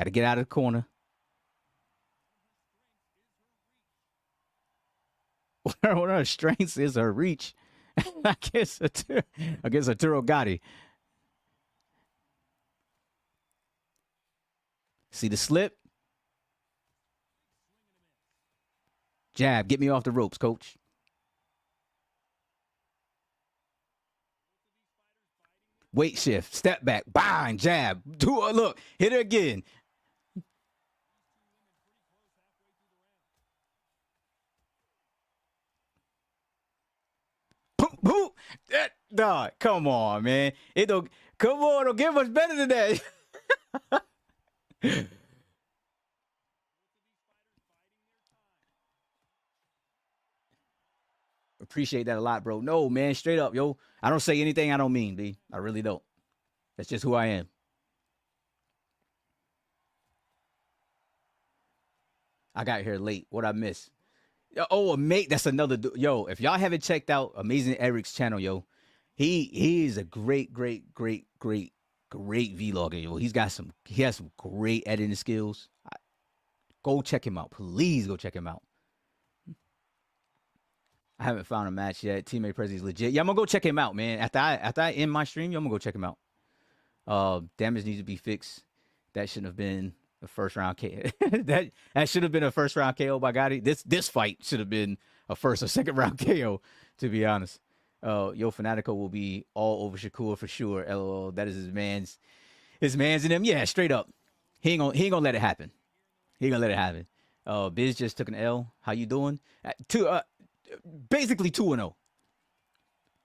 Speaker 1: to get out of the corner. One of her strengths is her reach. Against Arturo Gatti. See the slip? Jab. Get me off the ropes, coach. Weight shift. Step back. Bang. Jab. Look. Hit her again. Boop. Dog, come on, man. Don't get much better than that. Appreciate that a lot, bro. No, man, straight up, yo. I don't say anything I don't mean, B. I really don't. That's just who I am. I got here late. What I miss? Oh, mate, that's another yo. If y'all haven't checked out Amazing Eric's channel, yo, he is a great vlogger. Yo, he has some great editing skills. Go check him out, please. Go check him out. I haven't found a match yet. Teammate Prezi is legit. Yeah, I'm gonna go check him out, man. After I end my stream, I'm gonna go check him out. Damage needs to be fixed. That shouldn't have been a first round KO. that should have been a first round KO by Gotti. This fight should have been a first or second round KO, to be honest. Yo, Fanatico will be all over Shakur for sure. LOL. That is his man's in him. Yeah, straight up. He ain't gonna let it happen. He ain't gonna let it happen. Biz just took an L. How you doing? Basically 2-0.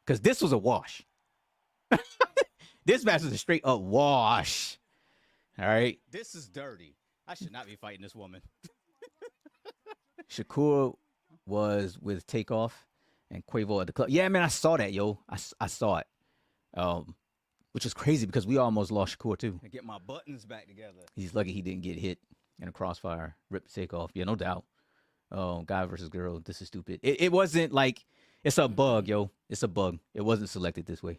Speaker 1: Because this was a wash. This match was a straight up wash. All right.
Speaker 2: This is dirty. I should not be fighting this woman.
Speaker 1: Shakur was with Takeoff and Quavo at the club. Yeah, man, I saw that, yo. I saw it. Which is crazy because we almost lost Shakur too.
Speaker 2: I get my buttons back together.
Speaker 1: He's lucky he didn't get hit in a crossfire, rip Takeoff. Yeah, no doubt. Guy versus girl. This is stupid. It wasn't like it's a bug, yo. It's a bug. It wasn't selected this way.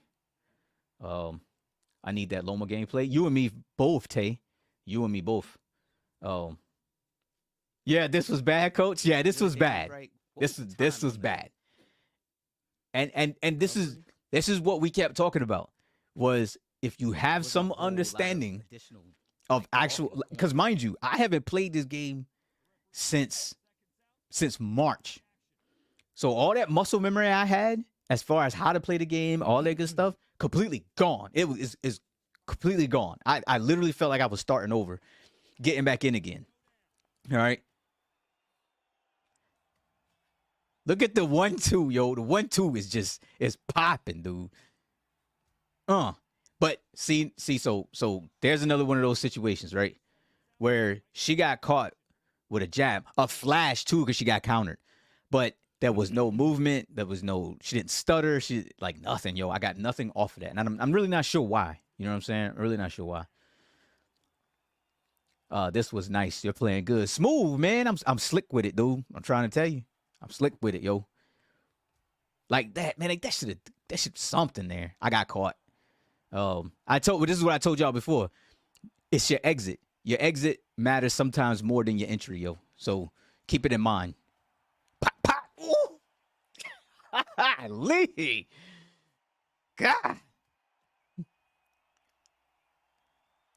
Speaker 1: I need that Loma gameplay. You and me both, Tay. You and me both. Yeah, this was bad, coach. Yeah, this was bad.
Speaker 2: Right.
Speaker 1: This was bad. And this is what we kept talking about was if you have some understanding of actual, because mind you, I haven't played this game since March. So all that muscle memory I had as far as how to play the game, all that good stuff, completely gone. It is completely gone. I literally felt like I was starting over, getting back in again. All right. Look at the 1-2, yo. The 1-2 is popping, dude. But see, so there's another one of those situations, right? Where she got caught with a jab, a flash too, because she got countered. But there was no movement. She didn't stutter. She like nothing, yo. I got nothing off of that. And I'm really not sure why. You know what I'm saying? I'm really not sure why. This was nice. You're playing good. Smooth, man. I'm slick with it, dude. I'm trying to tell you. I'm slick with it, yo. Like that, man. Like that should something there. I got caught. This is what I told y'all before. It's your exit. Your exit matters sometimes more than your entry, yo. So keep it in mind. Pop, pop. Ooh. Lee. God.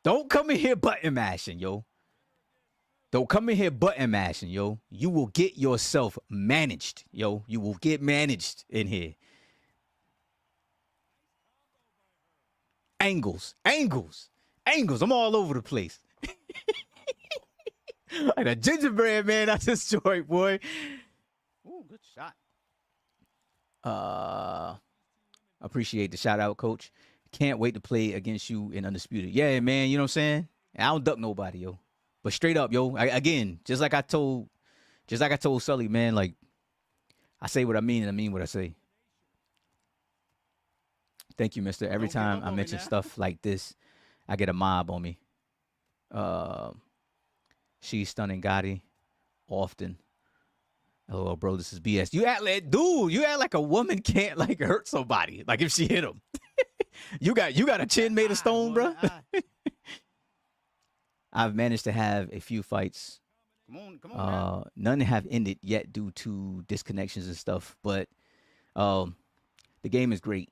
Speaker 1: Don't come in here button mashing, yo. Don't come in here button mashing, yo. You will get yourself managed, yo. You will get managed in here. Angles. I'm all over the place. Like a gingerbread man, that's a story, boy.
Speaker 2: Ooh, good shot.
Speaker 1: Appreciate the shout out, coach. Can't wait to play against you in Undisputed. Yeah, man, you know what I'm saying? I don't duck nobody, yo. But straight up, yo, again, just like I told Sully, man, like I say what I mean and I mean what I say. Thank you, mister. Every time I mention stuff like this, I get a mob on me. She's stunning Gotti often. Oh, bro, this is BS. You act like a woman can't like hurt somebody. Like if she hit him. you got a chin made of stone, bro. I've managed to have a few fights.
Speaker 2: Come on.
Speaker 1: None have ended yet due to disconnections and stuff, but the game is great.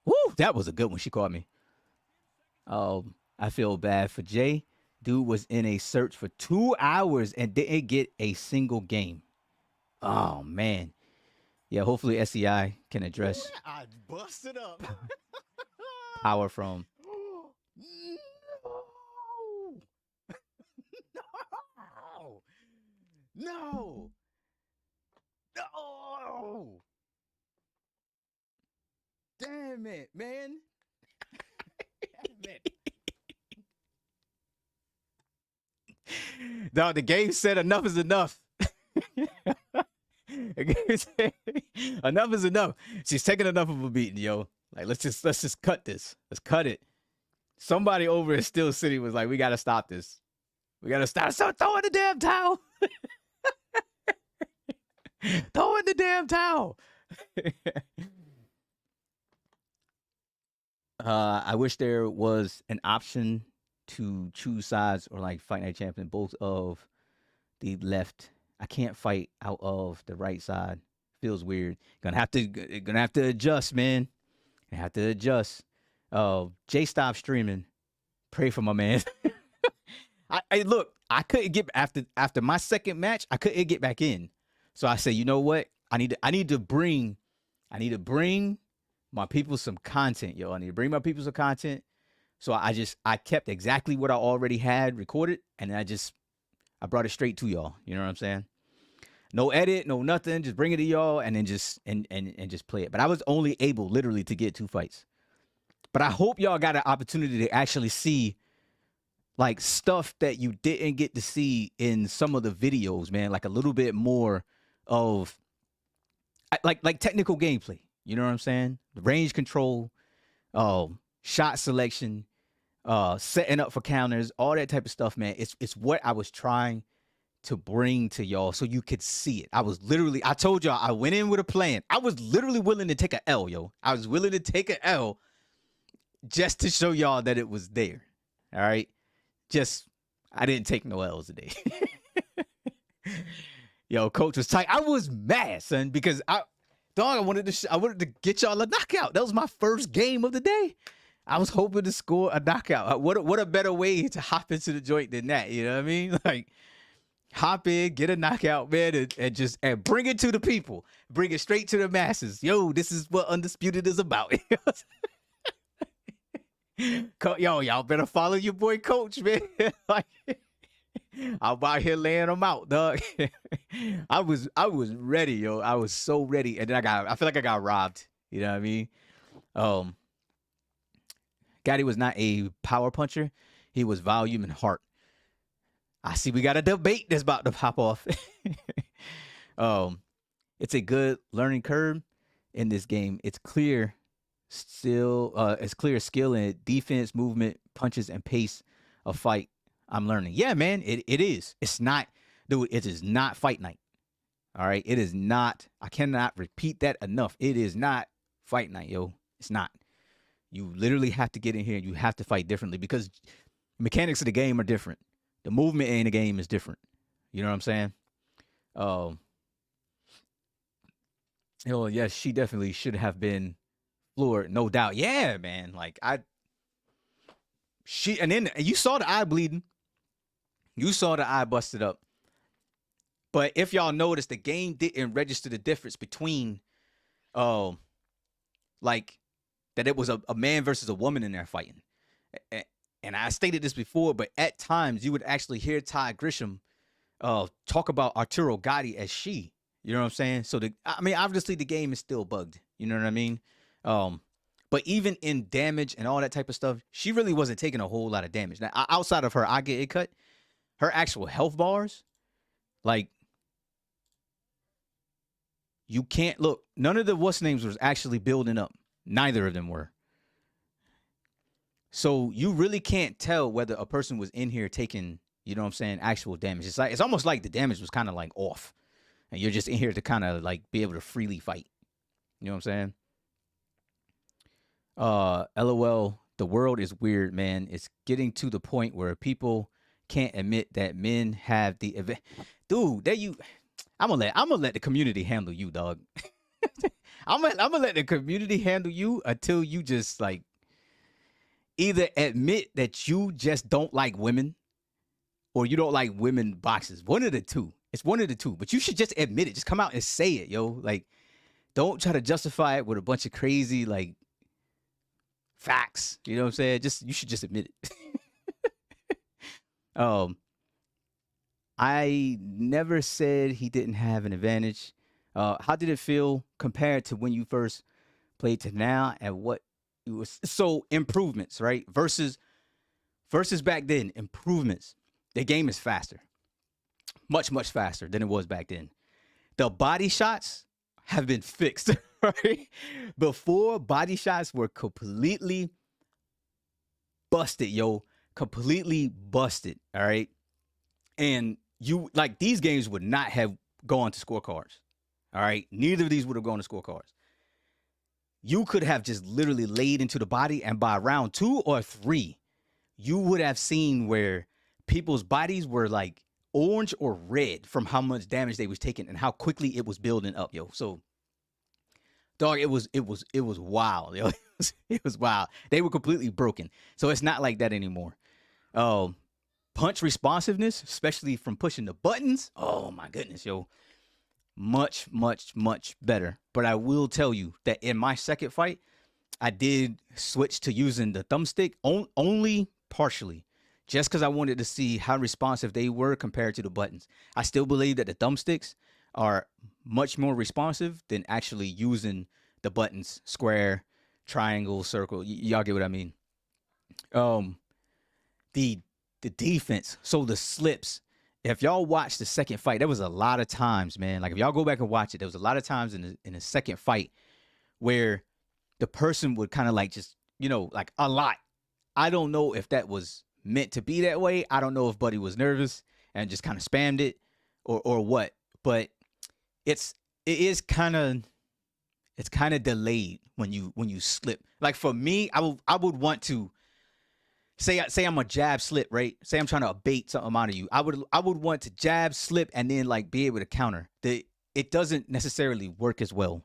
Speaker 1: Woo, that was a good one. She caught me. I feel bad for Jay. Dude was in a search for 2 hours and didn't get a single game. Oh, man. Yeah, hopefully SEI can address
Speaker 2: I busted up.
Speaker 1: power from.
Speaker 2: No. Damn it, man. Damn it.
Speaker 1: No, the game said enough is enough. The game said enough is enough. She's taking enough of a beating, yo. Like let's just cut this. Let's cut it. Somebody over in Steel City was like, we gotta stop this. We gotta stop. So throw in the damn towel. Throw in the damn towel. I wish there was an option to choose sides or like fight night champion, both of the left. I can't fight out of the right side. Feels weird. Gonna have to adjust, man. Gonna have to adjust. Jay, stop streaming. Pray for my man. Look, I couldn't get after my second match. I couldn't get back in. So I said, you know what? I need to bring my people some content, yo. I need to bring my people some content. So I kept exactly what I already had recorded, and I brought it straight to y'all. You know what I'm saying? No edit, no nothing. Just bring it to y'all, and then just play it. But I was only able literally to get 2 fights. But I hope y'all got an opportunity to actually see like stuff that you didn't get to see in some of the videos, man. Like a little bit more of like technical gameplay. You know what I'm saying? The range control, shot selection, setting up for counters, all that type of stuff, man. It's what I was trying to bring to y'all so you could see it. I told y'all I went in with a plan. I was literally willing to take an L, yo. I was willing to take an L just to show y'all that it was there. All right. I didn't take no L's today. Yo, coach was tight. I was mad, son, because I wanted to get y'all a knockout. That was my first game of the day. I was hoping to score a knockout. What a better way to hop into the joint than that? You know what I mean? Like, hop in, get a knockout, man, and bring it to the people. Bring it straight to the masses. Yo, this is what Undisputed is about. Yo, y'all better follow your boy Coach, man. Like, I'm out here laying them out, dog. I was ready, yo. I was so ready, and then I feel like I got robbed. You know what I mean? Gotti was not a power puncher. He was volume and heart. I see we got a debate that's about to pop off. It's a good learning curve in this game. It's clear skill in defense, movement, punches, and pace of fight. I'm learning. Yeah, man, it is. It's not, dude, it is not fight night. All right. It is not. I cannot repeat that enough. It is not fight night, yo. It's not. You literally have to get in here and you have to fight differently because mechanics of the game are different. The movement in the game is different. You know what I'm saying? Yes, she definitely should have been floored, no doubt. Yeah, man. Like and then you saw the eye bleeding. You saw the eye busted up. But if y'all noticed, the game didn't register the difference between, like that it was a man versus a woman in there fighting. And I stated this before, but at times you would actually hear Ty Grisham talk about Arturo Gatti as she. You know what I'm saying? So obviously the game is still bugged. You know what I mean? But even in damage and all that type of stuff, she really wasn't taking a whole lot of damage. Now, outside of her I get it cut, her actual health bars, like, you can't look. None of the what's names was actually building up. Neither of them were. So you really can't tell whether a person was in here taking, you know what I'm saying, actual damage. It's almost like the damage was kind of like off. And you're just in here to kind of like be able to freely fight. You know what I'm saying? LOL, the world is weird, man. It's getting to the point where people can't admit that men have the event. Dude, I'm gonna let the community handle you, dog. I'm gonna let the community handle you until you just like either admit that you just don't like women or you don't like women boxers. One of the two. It's one of the two. But you should just admit it. Just come out and say it, yo. Like, don't try to justify it with a bunch of crazy like facts. You know what I'm saying? You should just admit it. I never said he didn't have an advantage. How did it feel compared to when you first played to now and what it was? So improvements, right? Versus back then, improvements. The game is faster. Much, much faster than it was back then. The body shots have been fixed, right? Before, body shots were completely busted, yo. Completely busted, all right? And these games would not have gone to scorecards, all right? Neither of these would have gone to scorecards. You could have just literally laid into the body, and by round 2 or 3, you would have seen where people's bodies were like orange or red from how much damage they was taking and how quickly it was building up, yo. So, dog, it was wild, yo. It was wild. They were completely broken. So it's not like that anymore. Punch responsiveness, especially from pushing the buttons. Oh my goodness, yo. Much, much, much better. But I will tell you that in my second fight, I did switch to using the thumbstick only partially, just because I wanted to see how responsive they were compared to the buttons. I still believe that the thumbsticks are much more responsive than actually using the buttons, square, triangle, circle. Y'all get what I mean. Um, the defense. So the slips. If y'all watch the second fight, there was a lot of times, man. Like if y'all go back and watch it, there was a lot of times in the second fight where the person would kind of like just, like a lot. I don't know if that was meant to be that way. I don't know if Buddy was nervous and just kind of spammed it or what. But it is kind of delayed when you slip. Like for me, I would want to say I'm a jab slip, right? Say I'm trying to bait something out of you. I would want to jab, slip, and then like be able to counter. It doesn't necessarily work as well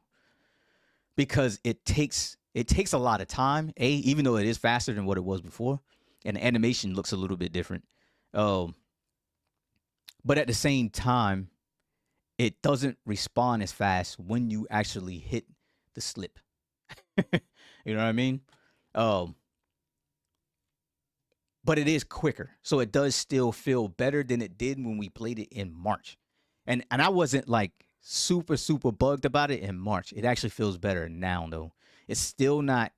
Speaker 1: because it takes a lot of time. Even though it is faster than what it was before, and the animation looks a little bit different. But at the same time, it doesn't respond as fast when you actually hit the slip. You know what I mean? But it is quicker. So it does still feel better than it did when we played it in March. And I wasn't like super, super bugged about it in March. It actually feels better now, though. It's still not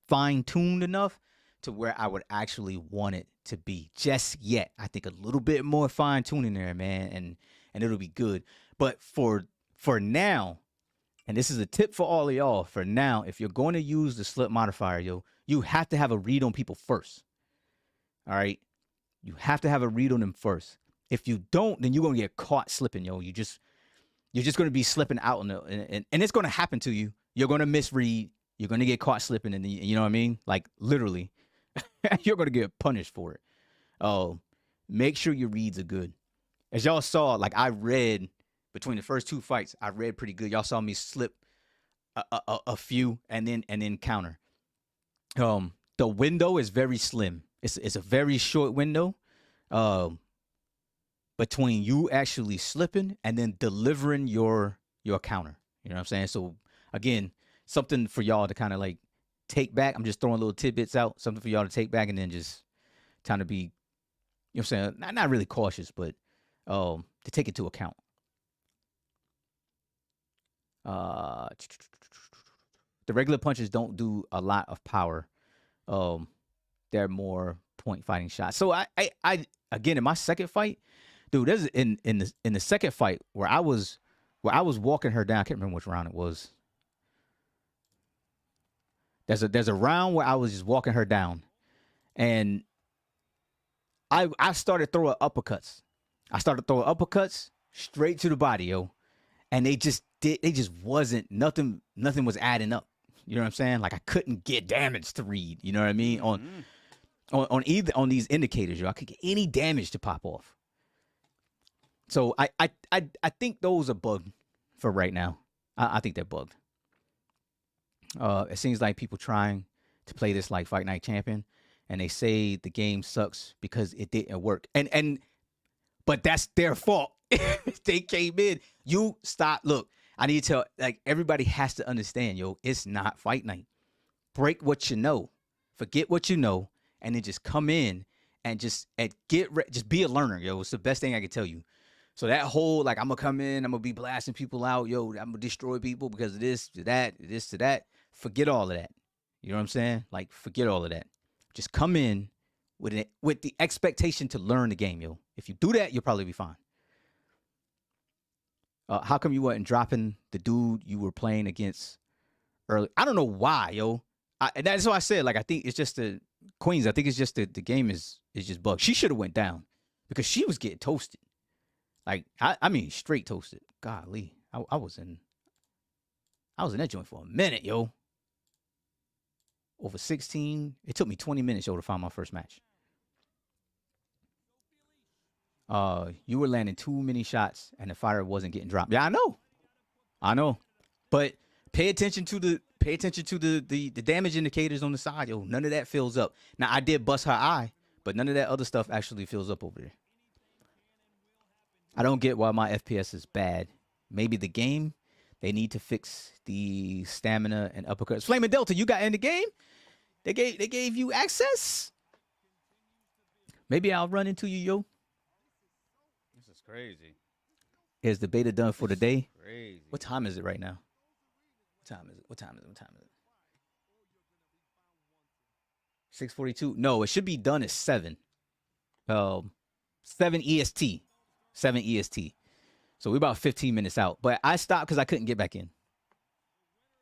Speaker 1: fine-tuned enough to where I would actually want it to be just yet. I think a little bit more fine-tuning there, man, and it'll be good. But for now, and this is a tip for all of y'all, for now, if you're going to use the slip modifier, you have to have a read on people first. All right? You have to have a read on them first. If you don't, then you're going to get caught slipping, yo. You're just going to be slipping out, and it's going to happen to you. You're going to misread. You're going to get caught slipping, and you know what I mean? Like, literally. You're going to get punished for it. Make sure your reads are good. As y'all saw, like, I read between the first two fights, I read pretty good. Y'all saw me slip a few and then counter. The window is very slim. It's a very short window between you actually slipping and then delivering your counter. You know what I'm saying? So again, something for y'all to kind of like take back. I'm just throwing little tidbits out, something for y'all to take back and then just kind of be, you know what I'm saying? Not really cautious, but to take into account. The regular punches don't do a lot of power. They're more point fighting shots. So I again in my second fight, dude, there's in the second fight where I was walking her down. I can't remember which round it was. There's a round where I was just walking her down, and I started throwing uppercuts. I started throwing uppercuts straight to the body, yo, and they just wasn't nothing was adding up. You know what I'm saying? Like I couldn't get damage to read. You know what I mean? Mm-hmm. On these indicators, yo, I could get any damage to pop off. So I think those are bugged for right now. I think they're bugged. It seems like people trying to play this like Fight Night Champion, and they say the game sucks because it didn't work. But that's their fault. They came in. You stop. Look, I need to tell, like, everybody has to understand, yo, it's not Fight Night. Break what you know. Forget what you know, and then just come in and just be a learner, yo. It's the best thing I can tell you. So that whole, like, I'm going to come in, I'm going to be blasting people out, yo, I'm going to destroy people because of this to that. Forget all of that. You know what I'm saying? Like, forget all of that. Just come in with the expectation to learn the game, yo. If you do that, you'll probably be fine. How come you wasn't dropping the dude you were playing against early? I don't know why, yo. That's what I said. Like, I think it's just the Queens. I think it's just the game is just bugged. She should have went down because she was getting toasted. Like, I mean, straight toasted. Golly, I was in that joint for a minute, yo. Over 16. It took me 20 minutes, yo, to find my first match. You were landing too many shots, and the fighter wasn't getting dropped. Yeah, I know. But pay attention to the damage indicators on the side, yo. None of that fills up. Now, I did bust her eye, but none of that other stuff actually fills up over there. I don't get why my FPS is bad. Maybe the game. They need to fix the stamina and uppercuts. Flaming Delta, you got in the game? They gave you access? Maybe I'll run into you, yo.
Speaker 2: This is crazy.
Speaker 1: Is the beta done for the day?
Speaker 2: Crazy.
Speaker 1: What time is it right now? What time is it? 6:42. No, it should be done at 7. 7 EST. 7 EST. So we're about 15 minutes out. But I stopped because I couldn't get back in.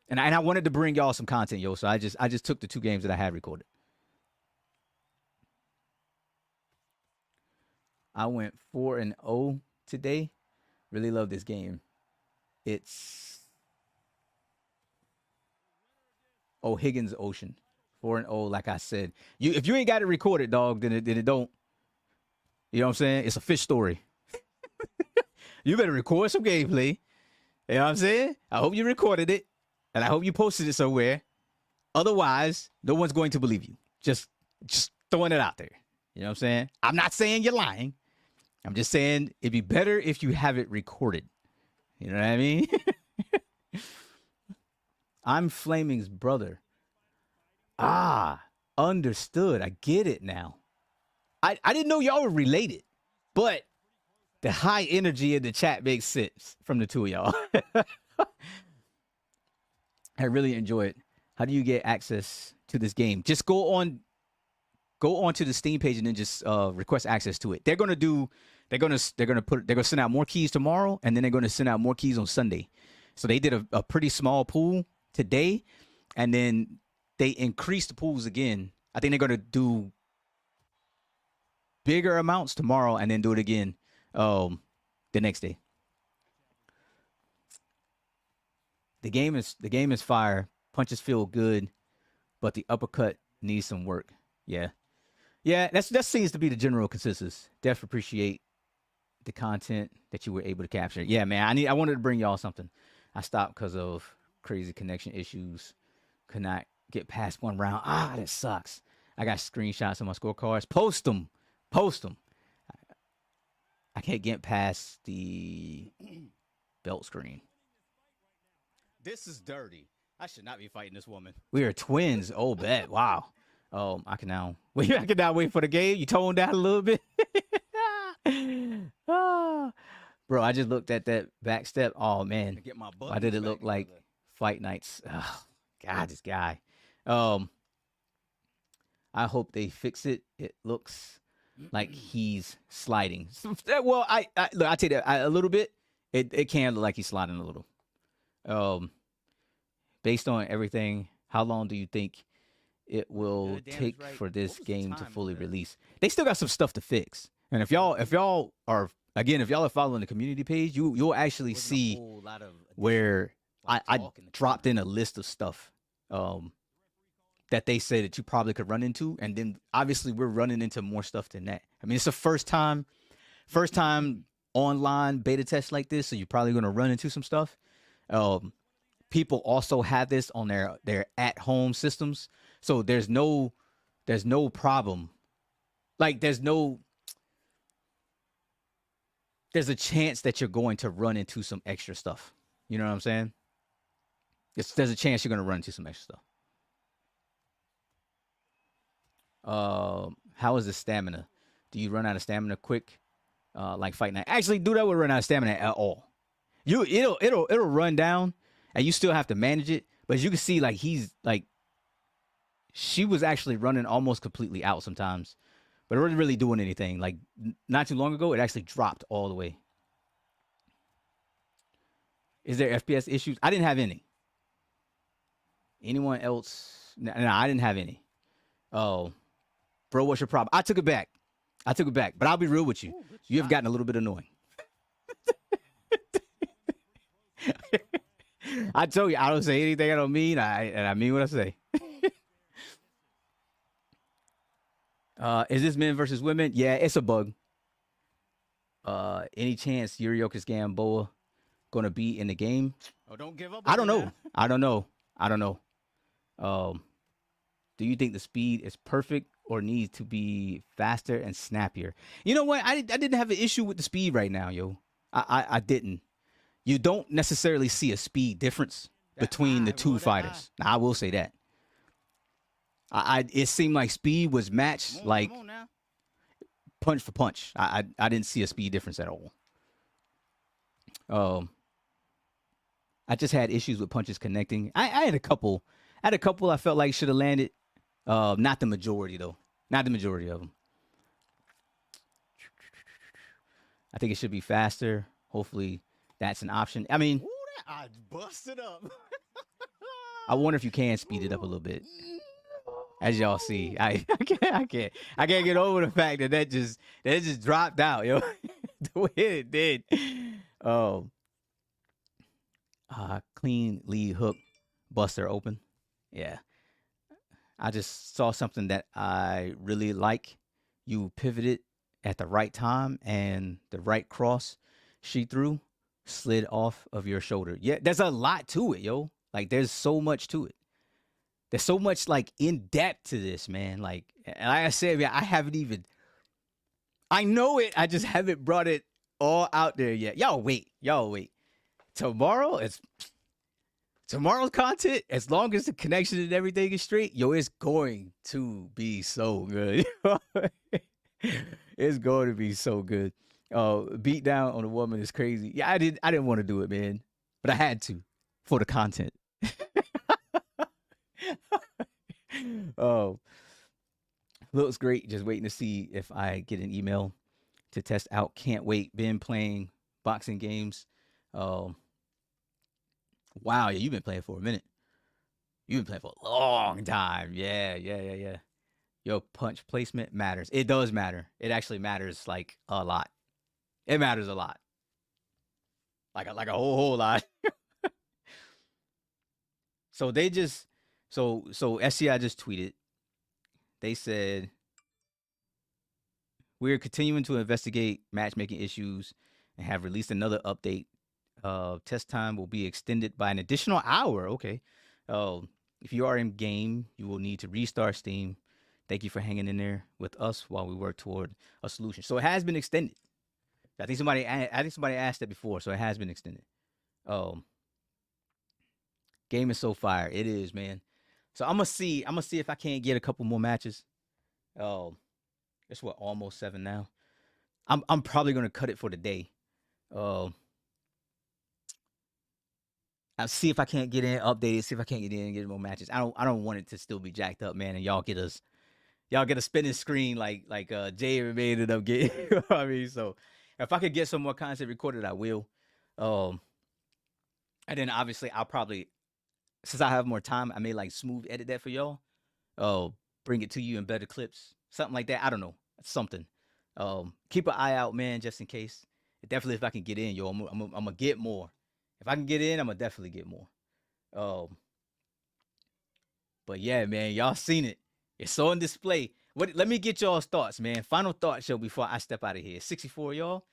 Speaker 1: And I wanted to bring y'all some content, yo. So I just took the 2 games that I had recorded. I went 4-0 today. Really love this game. It's O'Higgins Ocean. 4-0, like I said. If you ain't got it recorded, dog, then it don't. You know what I'm saying? It's a fish story. You better record some gameplay. You know what I'm saying? I hope you recorded it. And I hope you posted it somewhere. Otherwise, no one's going to believe you. Just throwing it out there. You know what I'm saying? I'm not saying you're lying. I'm just saying it'd be better if you have it recorded. You know what I mean? I'm Flaming's brother. Understood. I get it now. I didn't know y'all were related, but the high energy in the chat makes sense from the 2 of y'all. I really enjoy it. How do you get access to this game? Just go on to the Steam page and then just request access to it. They're gonna send out more keys tomorrow, and then they're gonna send out more keys on Sunday. So they did a pretty small pool today, and then they increased the pools again. I think they're gonna do bigger amounts tomorrow, and then do it again the next day. The game is fire. Punches feel good, but the uppercut needs some work. Yeah, that seems to be the general consensus. Def appreciate the content that you were able to capture. Yeah, man, I wanted to bring y'all something. I stopped because of crazy connection issues. Could not get past 1 round. That sucks. I got screenshots of my scorecards. Post them. I can't get past the belt screen.
Speaker 2: This is dirty. I should not be fighting this woman.
Speaker 1: We are twins. Oh, bet. Wow. I can now wait for the game. You toned down a little bit. Bro, I just looked at that back step. Oh man.
Speaker 2: Get my
Speaker 1: Why did it look like fight nights? Oh, God, this guy. I hope they fix it. It looks like he's sliding. Well, I tell you that a little bit. It can look like he's sliding a little. Based on everything, how long do you think it will take for this game to fully release? They still got some stuff to fix. And if y'all are following the community page, you'll actually see where I dropped in a list of stuff that they say that you probably could run into, and then obviously we're running into more stuff than that. I mean, it's a first time online beta test like this, so you're probably going to run into some stuff. People also have this on their at-home systems, so there's no problem. Like there's a chance that you're going to run into some extra stuff. You know what I'm saying? There's a chance you're going to run into some extra stuff. How is the stamina? Do you run out of stamina quick? Like Fight Night? Actually, dude, I would run out of stamina at all. It'll run down, and you still have to manage it. But as you can see, like she was actually running almost completely out sometimes, but it wasn't really doing anything. Like not too long ago, it actually dropped all the way. Is there FPS issues? I didn't have any. Anyone else? No, I didn't have any. Oh, bro, what's your problem? I took it back. But I'll be real with you. You have gotten a little bit annoying. I told you, I don't say anything I don't mean, and I mean what I say. Is this men versus women? Yeah, it's a bug. Any chance Yuriorkis Gamboa gonna be in the game?
Speaker 2: Oh, don't give up.
Speaker 1: I don't know. Do you think the speed is perfect or needs to be faster and snappier? You know what? I didn't have an issue with the speed right now, yo. I didn't. You don't necessarily see a speed difference between the two fighters. Now, I will say that. It seemed like speed was matched, like punch for punch. I didn't see a speed difference at all. I just had issues with punches connecting. I had a couple I felt like should have landed Not the majority though. Not the majority of them. I think it should be faster. Hopefully, that's an option. I mean,
Speaker 2: Ooh, that I busted up.
Speaker 1: I wonder if you can speed it up a little bit. As y'all see, I can't get over the fact that it just dropped out, yo. The way it did. Oh, clean lead hook, buster open. Yeah, I just saw something that I really like. You pivoted at the right time, and the right cross she threw slid off of your shoulder. Yeah, there's a lot to it, yo. Like there's so much to it. There's so much like in depth to this, man. Like I said, man, I haven't even. I know it. I just haven't brought it all out there yet. Y'all wait. Tomorrow's content. As long as the connection and everything is straight, yo, it's going to be so good. It's going to be so good. Beat down on a woman is crazy. Yeah, I didn't want to do it, man, but I had to for the content. Oh, looks great. Just waiting to see if I get an email to test out. Can't wait. Been playing boxing games. Wow, yeah, you've been playing for a minute. You've been playing for a long time. Yeah. Yo, punch placement matters. It does matter. It actually matters like a lot. It matters a lot. Like a whole lot. So they just so SCI just tweeted. They said we're continuing to investigate matchmaking issues and have released another update. Test time will be extended by an additional hour. Okay. If you are in game, you will need to restart Steam. Thank you for hanging in there with us while we work toward a solution. So it has been extended. I think somebody asked that before, so it has been extended. Game is so fire. It is, man. So I'm gonna see if I can't get a couple more matches. It's what, almost 7 now. I'm probably gonna cut it for the day. I'll see if I can't get in updated. See if I can't get in and get more matches. I don't want it to still be jacked up, man. And y'all get a spinning screen like Jay ended up getting. You know what I mean? So if I could get some more content recorded, I will. And then obviously I'll probably, since I have more time, I may like smooth edit that for y'all. Bring it to you in better clips, something like that. I don't know, something. Keep an eye out, man, just in case. Definitely, if I can get in, yo, I'm gonna get more. If I can get in, I'm gonna definitely get more. But yeah, man, y'all seen it. It's on display. Let me get y'all's thoughts, man. Final thoughts show before I step out of here. 64, y'all.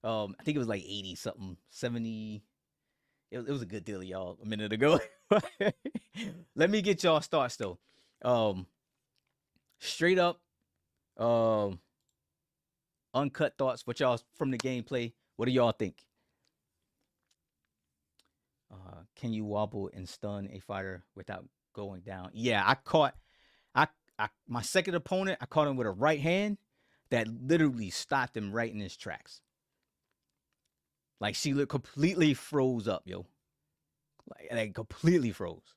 Speaker 1: I think it was like 80 something, 70. It was a good deal, y'all, a minute ago. Let me get y'all's thoughts though. Straight up, uncut thoughts. What y'all from the gameplay? What do y'all think? Can you wobble and stun a fighter without going down? Yeah, my second opponent, I caught him with a right hand that literally stopped him right in his tracks. Like she completely froze up, yo. Like completely froze.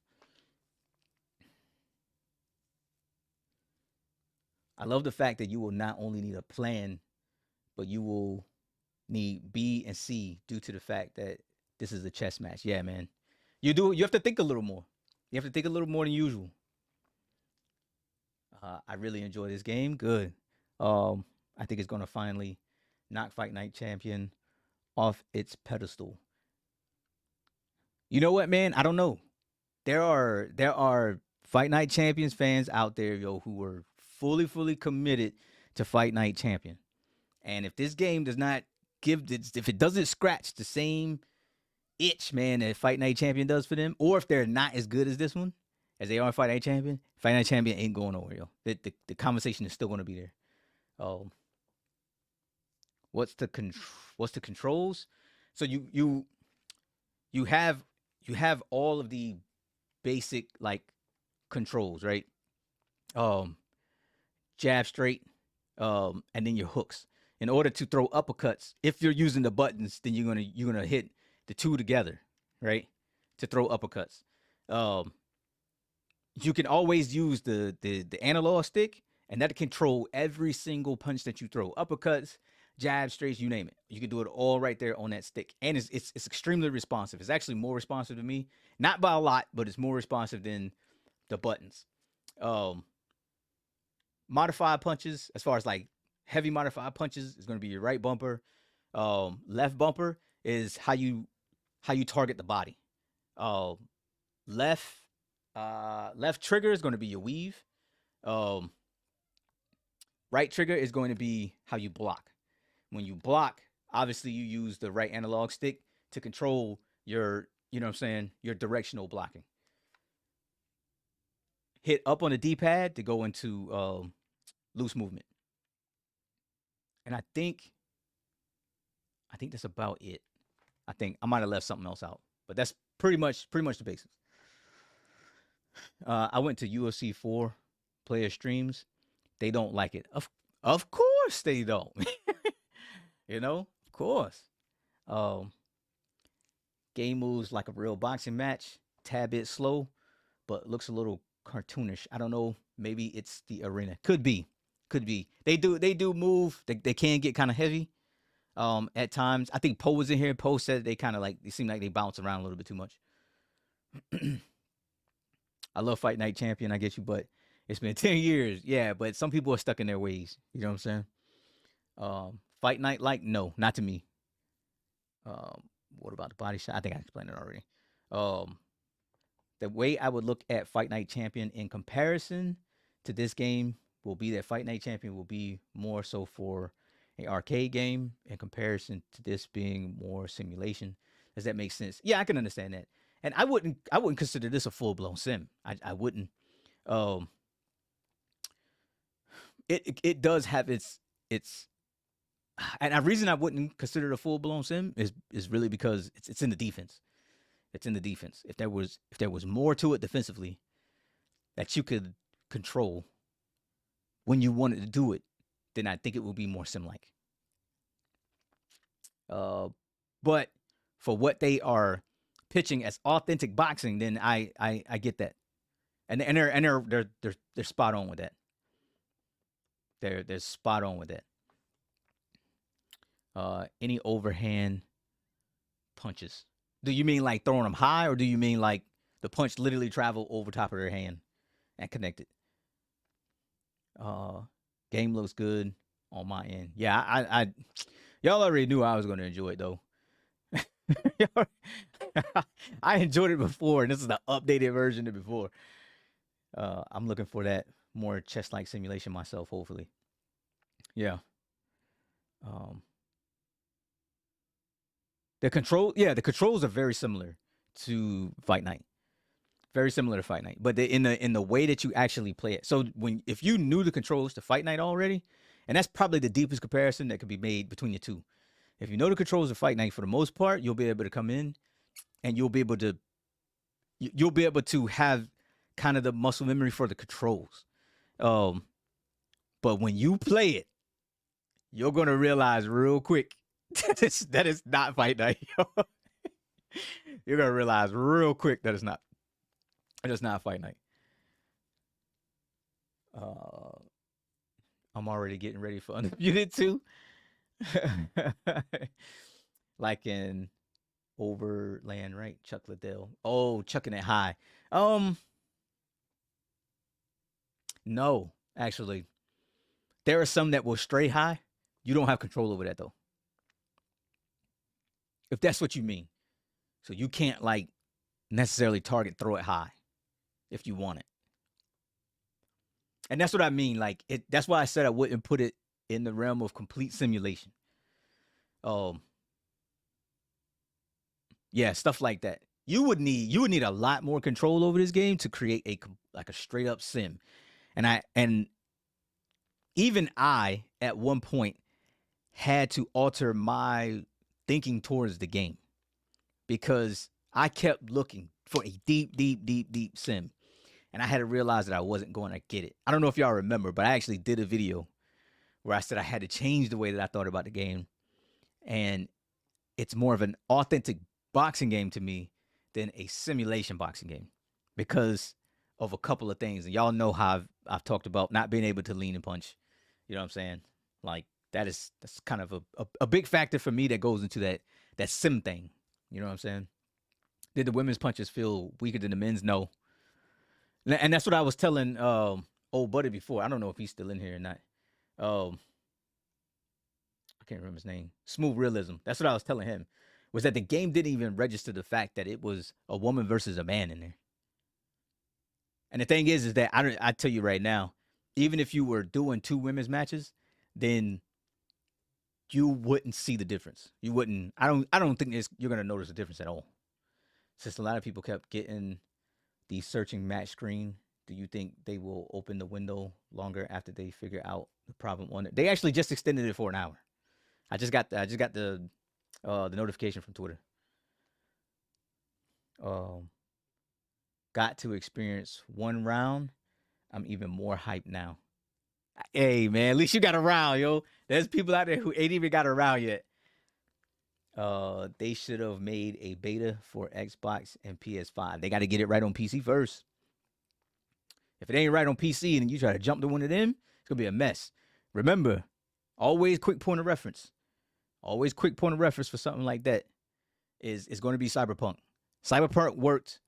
Speaker 1: I love the fact that you will not only need a plan, but you will need B and C due to the fact that this is a chess match. Yeah, man. You have to think a little more. You have to think a little more than usual. I really enjoy this game. Good. I think it's gonna finally knock Fight Night Champion off its pedestal. You know what, man? I don't know. There are Fight Night Champions fans out there, yo, who were fully committed to Fight Night Champion. And if this game does not if it doesn't scratch the same itch, man, that Fight Night Champion does for them, or if they're not as good as this one, as they are Fight Night Champion ain't going nowhere, yo. The conversation is still going to be there. What's the controls? So you have all of the basic like controls, right? Jab straight, and then your hooks. In order to throw uppercuts, if you're using the buttons, then you're gonna hit the two together, right? To throw uppercuts. you can always use the analog stick, and that control every single punch that you throw. Uppercuts, jabs, straights, you name it. You can do it all right there on that stick, and it's extremely responsive. It's actually more responsive to me, not by a lot, but it's more responsive than the buttons. Um, Modified punches, as far as like heavy modified punches, is going to be your right bumper. Left bumper is how you target the body. Uh, left left trigger is going to be your weave. Um, right trigger is going to be how you block. When you block, obviously you use the right analog stick to control your, you know what I'm saying, your directional blocking. Hit up on the D-pad to go into loose movement. And I think that's about it. I think I might have left something else out, but that's pretty much the basics. I went to UFC 4 player streams. They don't like it. Of course they don't. You know, of course. Um, Game moves like a real boxing match. Tad bit slow, but looks a little cartoonish. I don't know. Maybe it's the arena. Could be. Could be. They do move. They can get kind of heavy. At times. I think Poe was in here. Poe said they kind of like they seem like they bounce around a little bit too much. I love Fight Night Champion, I get you, but it's been 10 years. Yeah, but some people are stuck in their ways. You know what I'm saying? Fight Night, like, no, not to me. Um, what about the body shot? I think I explained it already. Um, the way I would look at Fight Night Champion in comparison to this game will be that Fight Night Champion will be more so for an arcade game in comparison to this being more simulation. Does that make sense? Yeah, I can understand that. And I wouldn't consider this a full blown sim. I wouldn't. Um, it does have its and the reason I wouldn't consider it a full blown sim is really because it's in the defense. It's in the defense. If there was more to it defensively that you could control when you wanted to do it, then I think it would be more sim like. But for what they are pitching as authentic boxing, then I get that, and they're spot on with that. They're spot on with that. Any overhand punches? Do you mean like throwing them high, or do you mean like the punch literally travel over top of their hand and connect it? Game looks good on my end. Yeah, I y'all already knew I was going to enjoy it though. I enjoyed it before, and this is the updated version of before. I'm looking for that more chess-like simulation myself, hopefully. Yeah. Um, the controls are very similar to Fight Night. Very similar to Fight Night, but in the way that you actually play it. So if you knew the controls to Fight Night already, and that's probably the deepest comparison that could be made between the two. If you know the controls of Fight Night, for the most part, you'll be able to come in, and you'll be able to have kind of the muscle memory for the controls. But when you play it, you're gonna realize real quick that is not Fight Night. You're gonna realize real quick that it's not. It's not Fight Night. I'm already getting ready for Undisputed too. Like in Overland, right? Chuck Liddell. Oh, chucking it high. No, actually. There are some that will stray high. You don't have control over that though. If that's what you mean. So you can't like necessarily target throw it high if you want it. And that's what I mean. Like that's why I said I wouldn't put it in the realm of complete simulation. Yeah, stuff like that. You would need a lot more control over this game to create a straight up sim. And even I at one point had to alter my thinking towards the game because I kept looking for a deep sim. And I had to realize that I wasn't going to get it. I don't know if y'all remember, but I actually did a video where I said I had to change the way that I thought about the game. And it's more of an authentic boxing game to me than a simulation boxing game because of a couple of things. And y'all know how I've talked about not being able to lean and punch. You know what I'm saying? Like that's kind of a big factor for me that goes into that sim thing. You know what I'm saying? Did the women's punches feel weaker than the men's? No. And that's what I was telling old buddy before. I don't know if he's still in here or not. I can't remember his name. Smooth Realism. That's what I was telling him. Was that the game didn't even register the fact that it was a woman versus a man in there. And the thing is that I tell you right now, even if you were doing 2 women's matches, then you wouldn't see the difference. You wouldn't. I don't think you're gonna notice a difference at all. Since a lot of people kept getting the searching match screen, do you think they will open the window longer after they figure out the problem on it? They actually just extended it for an hour. I just got the notification from Twitter. Got to experience 1 round. I'm even more hyped now. Hey man, at least you got a round, yo. There's people out there who ain't even got a round yet. They should have made a beta for Xbox and PS5. They got to get it right on PC first. If it ain't right on PC and you try to jump to one of them, it's gonna be a mess. Remember, always quick point of reference. Always quick point of reference for something like that is going to be Cyberpunk. Cyberpunk worked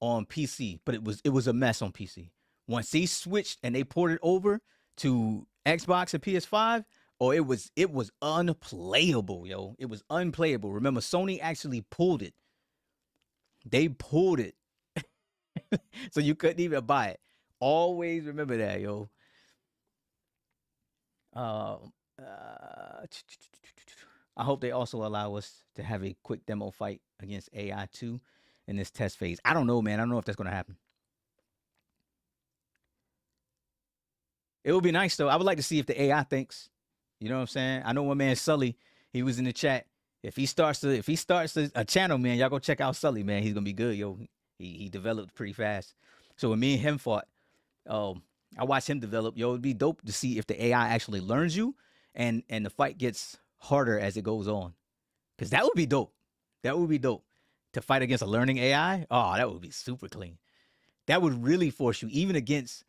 Speaker 1: on PC, but it was a mess on PC. Once they switched and they ported over to Xbox and PS5, it was unplayable, yo. It was unplayable. Remember, Sony actually pulled it. They pulled it. So you couldn't even buy it. Always remember that, yo. I hope they also allow us to have a quick demo fight against AI 2 in this test phase. I don't know, man. I don't know if that's going to happen. It would be nice, though. I would like to see if the AI thinks. You know what I'm saying? I know one man, Sully, he was in the chat. If he starts a channel, man, y'all go check out Sully, man. He's going to be good, yo. He developed pretty fast. So when me and him fought, I watched him develop. Yo, it'd be dope to see if the AI actually learns you and the fight gets harder as it goes on. Because that would be dope. That would be dope. To fight against a learning AI, oh, that would be super clean. That would really force you, even against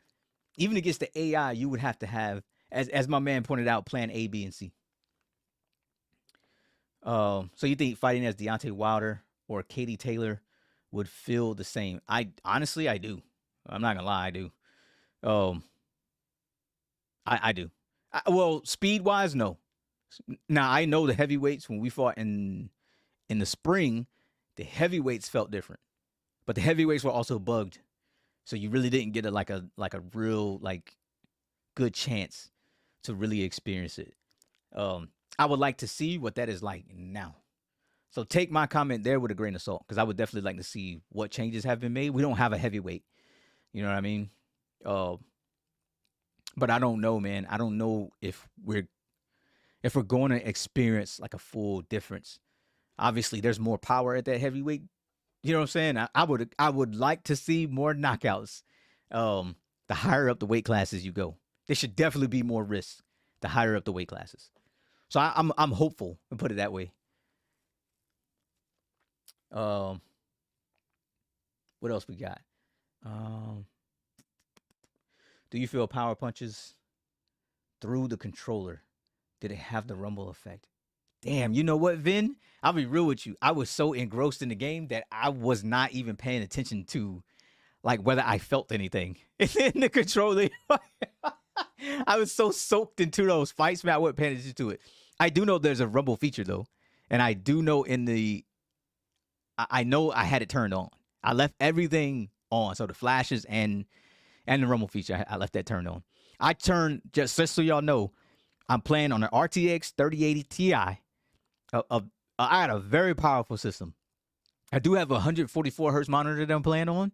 Speaker 1: the AI, you would have to have, as my man pointed out, plan A, B, and C. So you think fighting as Deontay Wilder or Katie Taylor would feel the same? I do. I'm not gonna lie, I do. I do. Well, speed wise, no. Now I know the heavyweights when we fought in the spring, the heavyweights felt different, but the heavyweights were also bugged, so you really didn't get a real good chance to really experience it. I would like to see what that is like now. So take my comment there with a grain of salt, because I would definitely like to see what changes have been made. We don't have a heavyweight, you know what I mean? But I don't know, man. I don't know if we're going to experience like a full difference. Obviously, there's more power at that heavyweight. You know what I'm saying? I would like to see more knockouts. The higher up the weight classes you go, there should definitely be more risk the higher up the weight classes. So I'm hopeful, and put it that way. What else we got? Do you feel power punches through the controller? Did it have the rumble effect? Damn, you know what, Vin? I'll be real with you. I was so engrossed in the game that I was not even paying attention to whether I felt anything in the controller. I was so soaked into those fights, man. I wasn't paying attention to it. I do know there's a rumble feature though, and I do know I know I had it turned on. I left everything on, so the flashes and the rumble feature, I left that turned on. I turned, just so y'all know, I'm playing on an RTX 3080 Ti. I had a very powerful system. I do have a 144 hertz monitor that I'm playing on.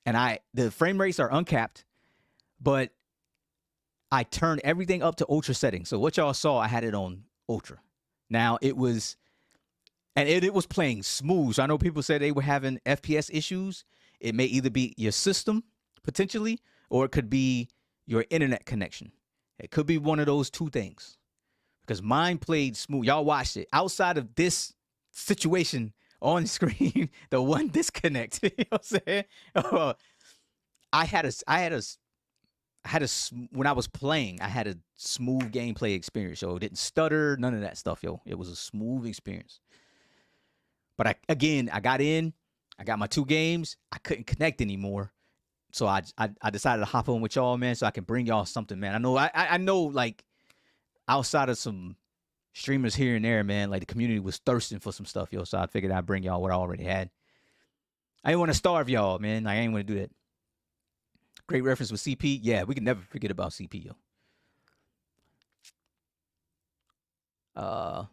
Speaker 1: And the frame rates are uncapped, but I turned everything up to ultra settings. So what y'all saw, I had it on ultra. Now it was playing smooth. So I know people said they were having FPS issues. It may either be your system potentially, or it could be your internet connection. It could be one of those two things, because mine played smooth. Y'all watched it. Outside of this situation on screen, the one disconnect. You know what I'm saying? I had a, I had a, I had a, when I was playing, I had a smooth gameplay experience, yo. It didn't stutter, none of that stuff, yo. It was a smooth experience. But I got in, I got my 2 games, I couldn't connect anymore. So I decided to hop on with y'all, man, so I can bring y'all something, man. I know, like, outside of some streamers here and there, man, like the community was thirsting for some stuff, yo. So I figured I'd bring y'all what I already had. I didn't want to starve y'all, man. I ain't want to do that. Great reference with CP. Yeah, we can never forget about CP, yo.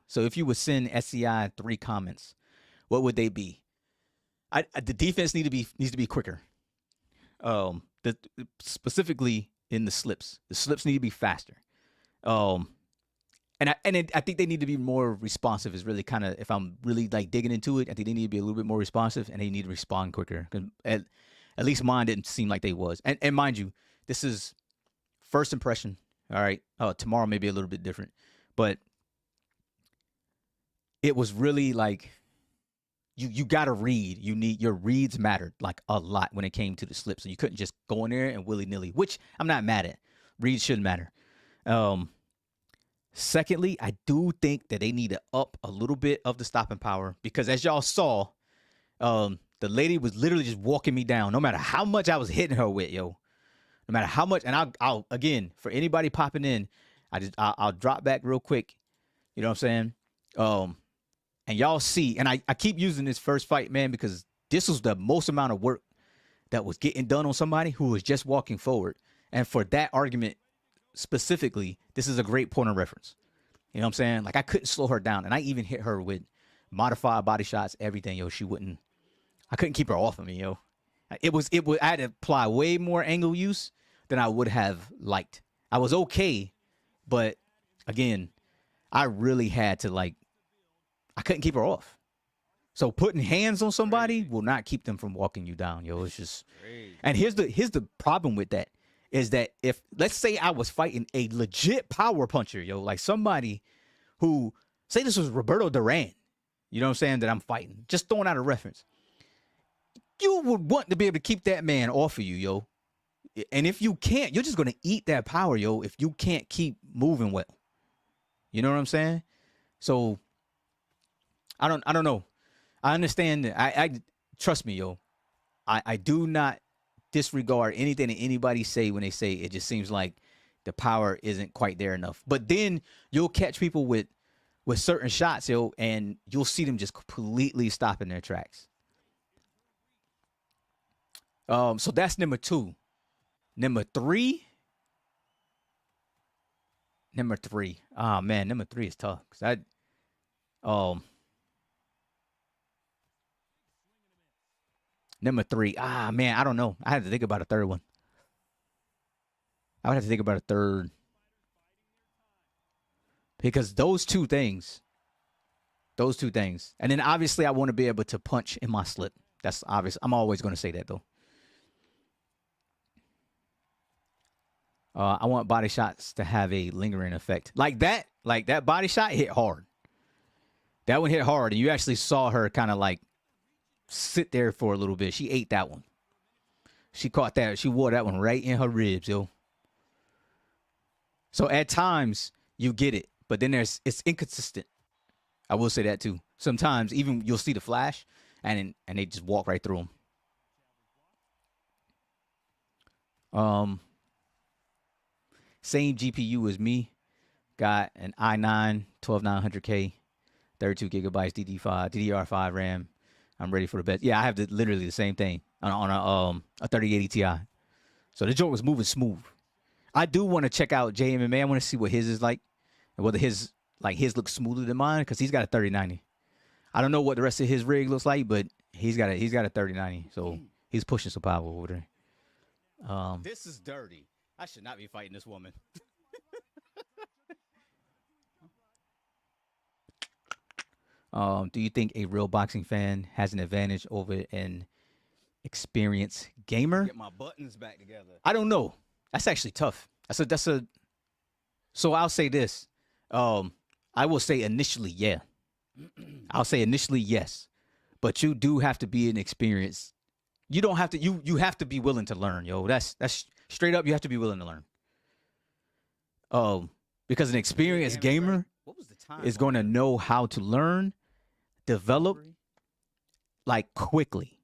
Speaker 1: So if you would send SCI 3 comments, what would they be? The defense needs to be quicker. Specifically in the slips. The slips need to be faster. And I think they need to be more responsive. Is really kind of, if I'm really like digging into it, I think they need to be a little bit more responsive, and they need to respond quicker. Because at least mine didn't seem like they was. And mind you, this is first impression. All right. Tomorrow may be a little bit different, but it was really like you got to read. Your reads mattered like a lot when it came to the slips. So you couldn't just go in there and willy nilly, which I'm not mad at. Reads shouldn't matter. Secondly, I do think that they need to up a little bit of the stopping power, because as y'all saw, the lady was literally just walking me down, no matter how much I was hitting her with, yo. No matter how much, and I'll again, for anybody popping in, I'll drop back real quick. You know what I'm saying? And y'all see, and I keep using this first fight, man, because this was the most amount of work that was getting done on somebody who was just walking forward. And for that argument specifically, this is a great point of reference. You know what I'm saying? Like, I couldn't slow her down, and I even hit her with modified body shots, everything, yo. I couldn't keep her off of me, yo. It was I had to apply way more angle use than I would have liked. I was okay, but again, I really had to, like, I couldn't keep her off. So putting hands on somebody will not keep them from walking you down, yo. It's just, and here's the problem with that, is that if, let's say I was fighting a legit power puncher, yo, like somebody who, say this was Roberto Duran, you know what I'm saying, that I'm fighting, just throwing out a reference. You would want to be able to keep that man off of you, yo. And if you can't, you're just going to eat that power, yo, if you can't keep moving well. You know what I'm saying? So I don't know. I understand that. I trust me, yo. I do not disregard anything that anybody say when they say it just seems like the power isn't quite there enough. But then you'll catch people with certain shots, yo, and you'll see them just completely stop in their tracks. So that's number 2. Number 3. Oh man, number 3 is tough. Cause number 3. Man, I don't know. I had to think about a third one. I would have to think about a third. Because those two things. And then obviously I want to be able to punch in my slip. That's obvious. I'm always going to say that though. I want body shots to have a lingering effect. Like that body shot hit hard. That one hit hard, and you actually saw her kind of like sit there for a little bit. She ate that one. She caught that. She wore that one right in her ribs, yo. So at times you get it, but then it's inconsistent. I will say that too. Sometimes even you'll see the flash, and they just walk right through them. Same GPU as me. Got an i9 12900K, 32 gigabytes DDR5 RAM. I'm ready for the best. Yeah, I have literally the same thing on a 3080 Ti. So the joint was moving smooth. I do want to check out JMMA. I want to see what his is like, and whether his looks smoother than mine, because he's got a 3090. I don't know what the rest of his rig looks like, but he's got a 3090. So he's pushing some power over there.
Speaker 2: This is dirty. I should not be fighting this woman.
Speaker 1: Do you think a real boxing fan has an advantage over an experienced gamer?
Speaker 2: Get my buttons back together.
Speaker 1: I don't know. That's actually tough. So I'll say this. I will say initially, yeah. I'll say initially, yes. but you do have to be an experienced. You don't have to. You have to be willing to learn, yo. That's straight up. You have to be willing to learn. Because an experienced gamer is going to know how to learn, develop, like quickly.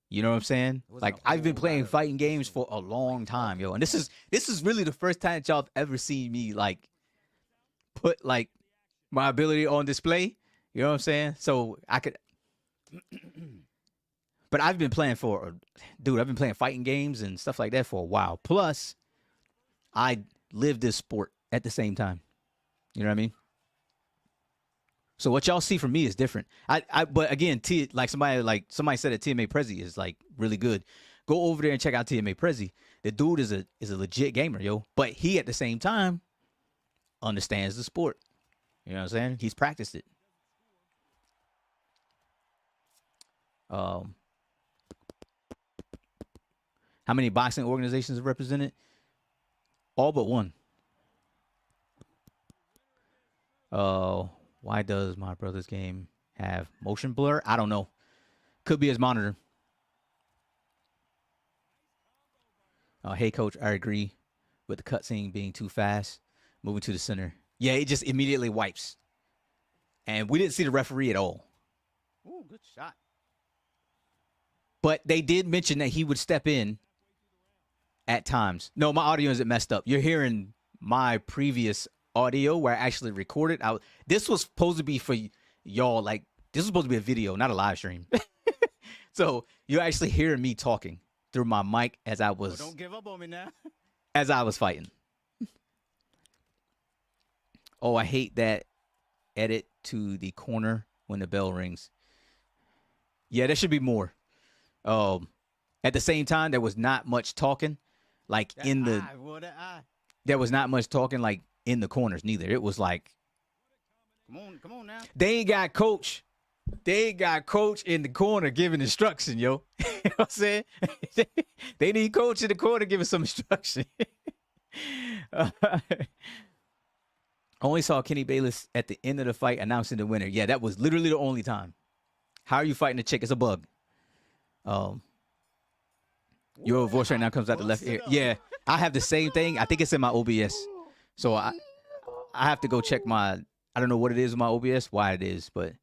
Speaker 1: You know what I'm saying? Like I've been playing fighting games for a long time, yo. And this is really the first time that y'all have ever seen me like put like my ability on display. You know what I'm saying? So I could. But I've been playing I've been playing fighting games and stuff like that for a while. Plus, I live this sport at the same time. You know what I mean? So what y'all see from me is different. But again, somebody said that TMA Prezi is like really good. Go over there and check out TMA Prezi. The dude is a legit gamer, yo. But he at the same time understands the sport. You know what I'm saying? He's practiced it. How many boxing organizations are represented? All but one. Why does my brother's game have motion blur? I don't know. Could be his monitor. Hey, coach, I agree with the cutscene being too fast. Moving to the center. Yeah, it just immediately wipes. And we didn't see the referee at all.
Speaker 2: Ooh, good shot.
Speaker 1: But they did mention that he would step in at times. No, my audio isn't messed up. You're hearing my previous audio where I actually recorded. This was supposed to be for y'all. Like, this was supposed to be a video, not a live stream. So you're actually hearing me talking through my mic as I was.
Speaker 2: Don't give up on me now.
Speaker 1: As I was fighting. Oh, I hate that edit to the corner when the bell rings. Yeah, there should be more. At the same time, there was not much talking, like there was not much talking like in the corners neither. It was like,
Speaker 2: come on now.
Speaker 1: They ain't got coach in the corner giving instruction, yo. You know what I'm saying? They need coach in the corner giving some instruction. Only saw Kenny Bayless at the end of the fight announcing the winner. Yeah, that was literally the only time. How are you fighting a chick? It's a bug. Your voice right now comes out the left ear. Yeah, I have the same thing. I think it's in my OBS. So I have to go check I don't know what it is with my OBS, why it is, but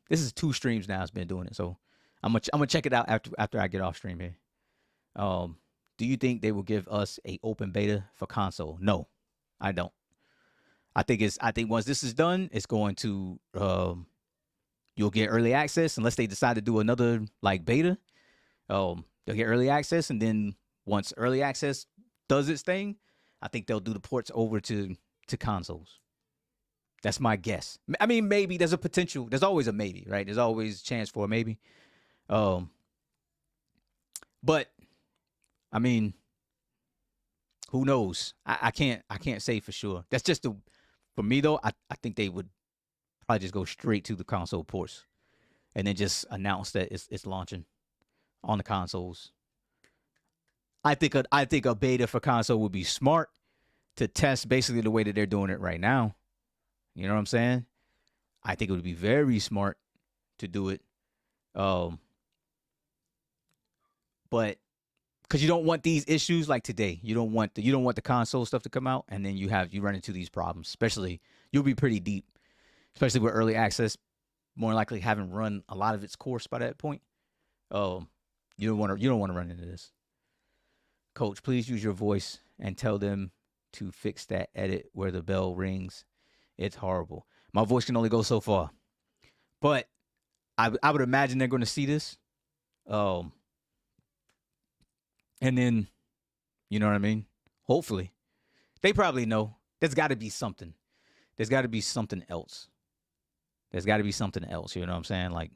Speaker 1: this is 2 streams now it's been doing it. So I'm gonna check it out after I get off stream here. Do you think they will give us a open beta for console? No, I don't. I think once this is done, it's going to you'll get early access unless they decide to do another like beta. They'll get early access, and then once early access does its thing, I think they'll do the ports over to consoles. That's my guess. I mean, maybe there's a potential. There's always a maybe, right? There's always a chance for a maybe. But I mean, who knows? I can't say for sure. That's just for me though. I think they would probably just go straight to the console ports, and then just announce that it's launching on the consoles. I think a beta for console would be smart to test basically the way that they're doing it right now. You know what I'm saying? I think it would be very smart to do it. But because you don't want these issues like today. You don't want the console stuff to come out, and then you run into these problems. Especially, you'll be pretty deep, especially with early access, more likely having run a lot of its course by that point. You don't want to run into this. Coach, please use your voice and tell them to fix that edit where the bell rings. It's horrible. My voice can only go so far. But I would imagine they're going to see this. And then, you know what I mean? Hopefully. They probably know. There's got to be something. There's got to be something else. There's got to be something else. You know what I'm saying? Like,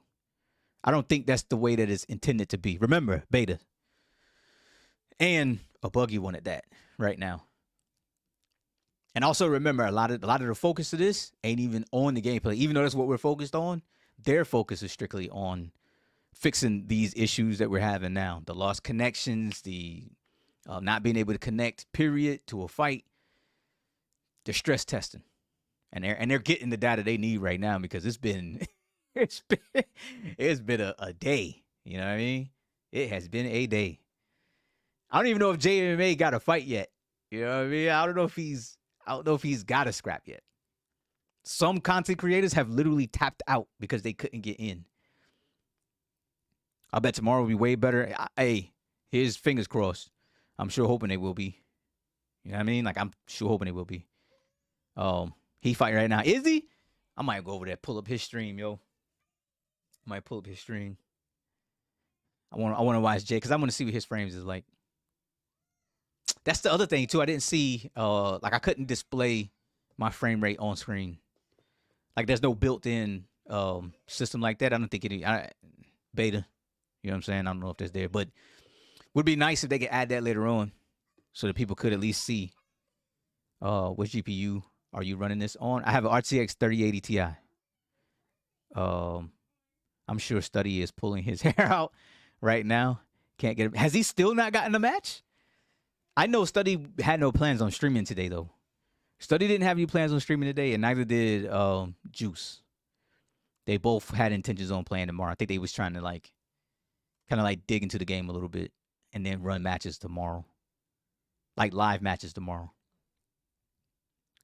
Speaker 1: I don't think that's the way that it's intended to be. Remember, beta. And a buggy one at that right now. And also remember, a lot of the focus of this ain't even on the gameplay. Even though that's what we're focused on, their focus is strictly on fixing these issues that we're having now. The lost connections, the not being able to connect, period, to a fight. They're stress testing. And they're getting the data they need right now because it's been it's been, it's been a day. You know what I mean? It has been a day. I don't even know if JMA got a fight yet. You know what I mean? I don't know if he's got a scrap yet. Some content creators have literally tapped out because they couldn't get in. I bet tomorrow will be way better. Hey, here's fingers crossed. I'm sure hoping they will be. You know what I mean? Like I'm sure hoping they will be. He fighting right now. Is he? I might go over there, pull up his stream, yo. I might pull up his stream. I want to watch Jay because I want to see what his frames is like. That's the other thing too. I didn't see like I couldn't display my frame rate on screen. Like there's no built-in system like that. I don't think beta. You know what I'm saying? I don't know if that's there, but would be nice if they could add that later on, so that people could at least see what GPU are you running this on. I have an RTX 3080 Ti. I'm sure Study is pulling his hair out right now. Can't get it. Has he still not gotten a match? I know Study had no plans on streaming today though. Study didn't have any plans on streaming today, and neither did Juice. They both had intentions on playing tomorrow. I think they was trying to kind of dig into the game a little bit and then run matches tomorrow, like live matches tomorrow.